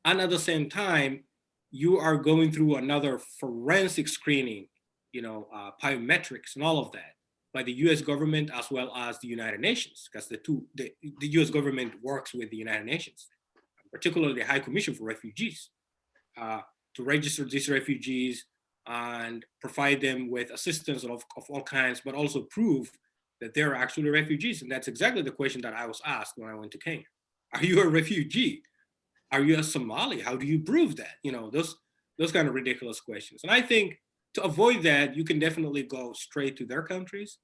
And at the same time, you are going through another forensic screening, biometrics and all of that by the US government as well as the United Nations, because the US government works with the United Nations, particularly the High Commission for Refugees, to register these refugees and provide them with assistance of all kinds, but also prove that they're actually refugees. And that's exactly the question that I was asked when I went to Kenya. Are you a refugee? Are you a Somali? How do you prove that? Those kind of ridiculous questions. And I think to avoid that, you can definitely go straight to their countries.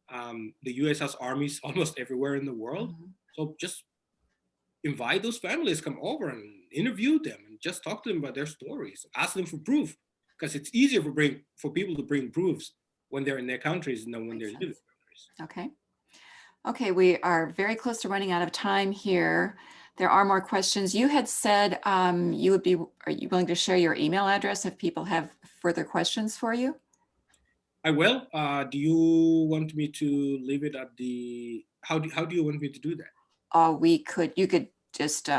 The US has armies almost everywhere in the world. Mm-hmm. So just invite those families, come over and interview them and just talk to them about their stories. Ask them for proof, because it's easier for people to bring proofs when they're in their countries than when they're in their countries. Okay, we are very close to running out of time here. There are more questions. You had said are you willing to share your email address if people have further questions for you? I will. Do you want me to leave it at how do you want me to do that? You could just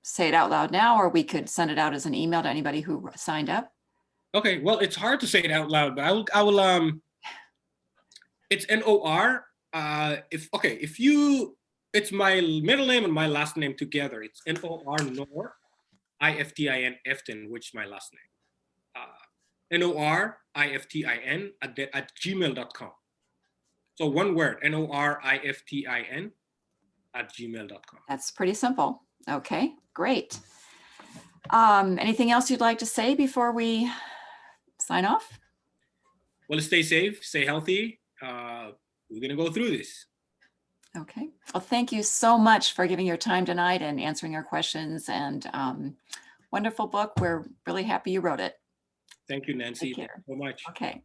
say it out loud now, or we could send it out as an email to anybody who signed up. Okay, well, it's hard to say it out loud, but I will it's NOR. It's my middle name and my last name together. It's Nor Iftin Iftin, which is my last name. Nor Iftin at gmail.com. So one word, NORIFTIN at gmail.com. That's pretty simple. Okay, great. Anything else you'd like to say before we sign off? Well, stay safe, stay healthy. We're gonna go through this. Okay. Well, thank you so much for giving your time tonight and answering our questions, and wonderful book. We're really happy you wrote it. Thank you, Nancy. Thank you so much. Okay.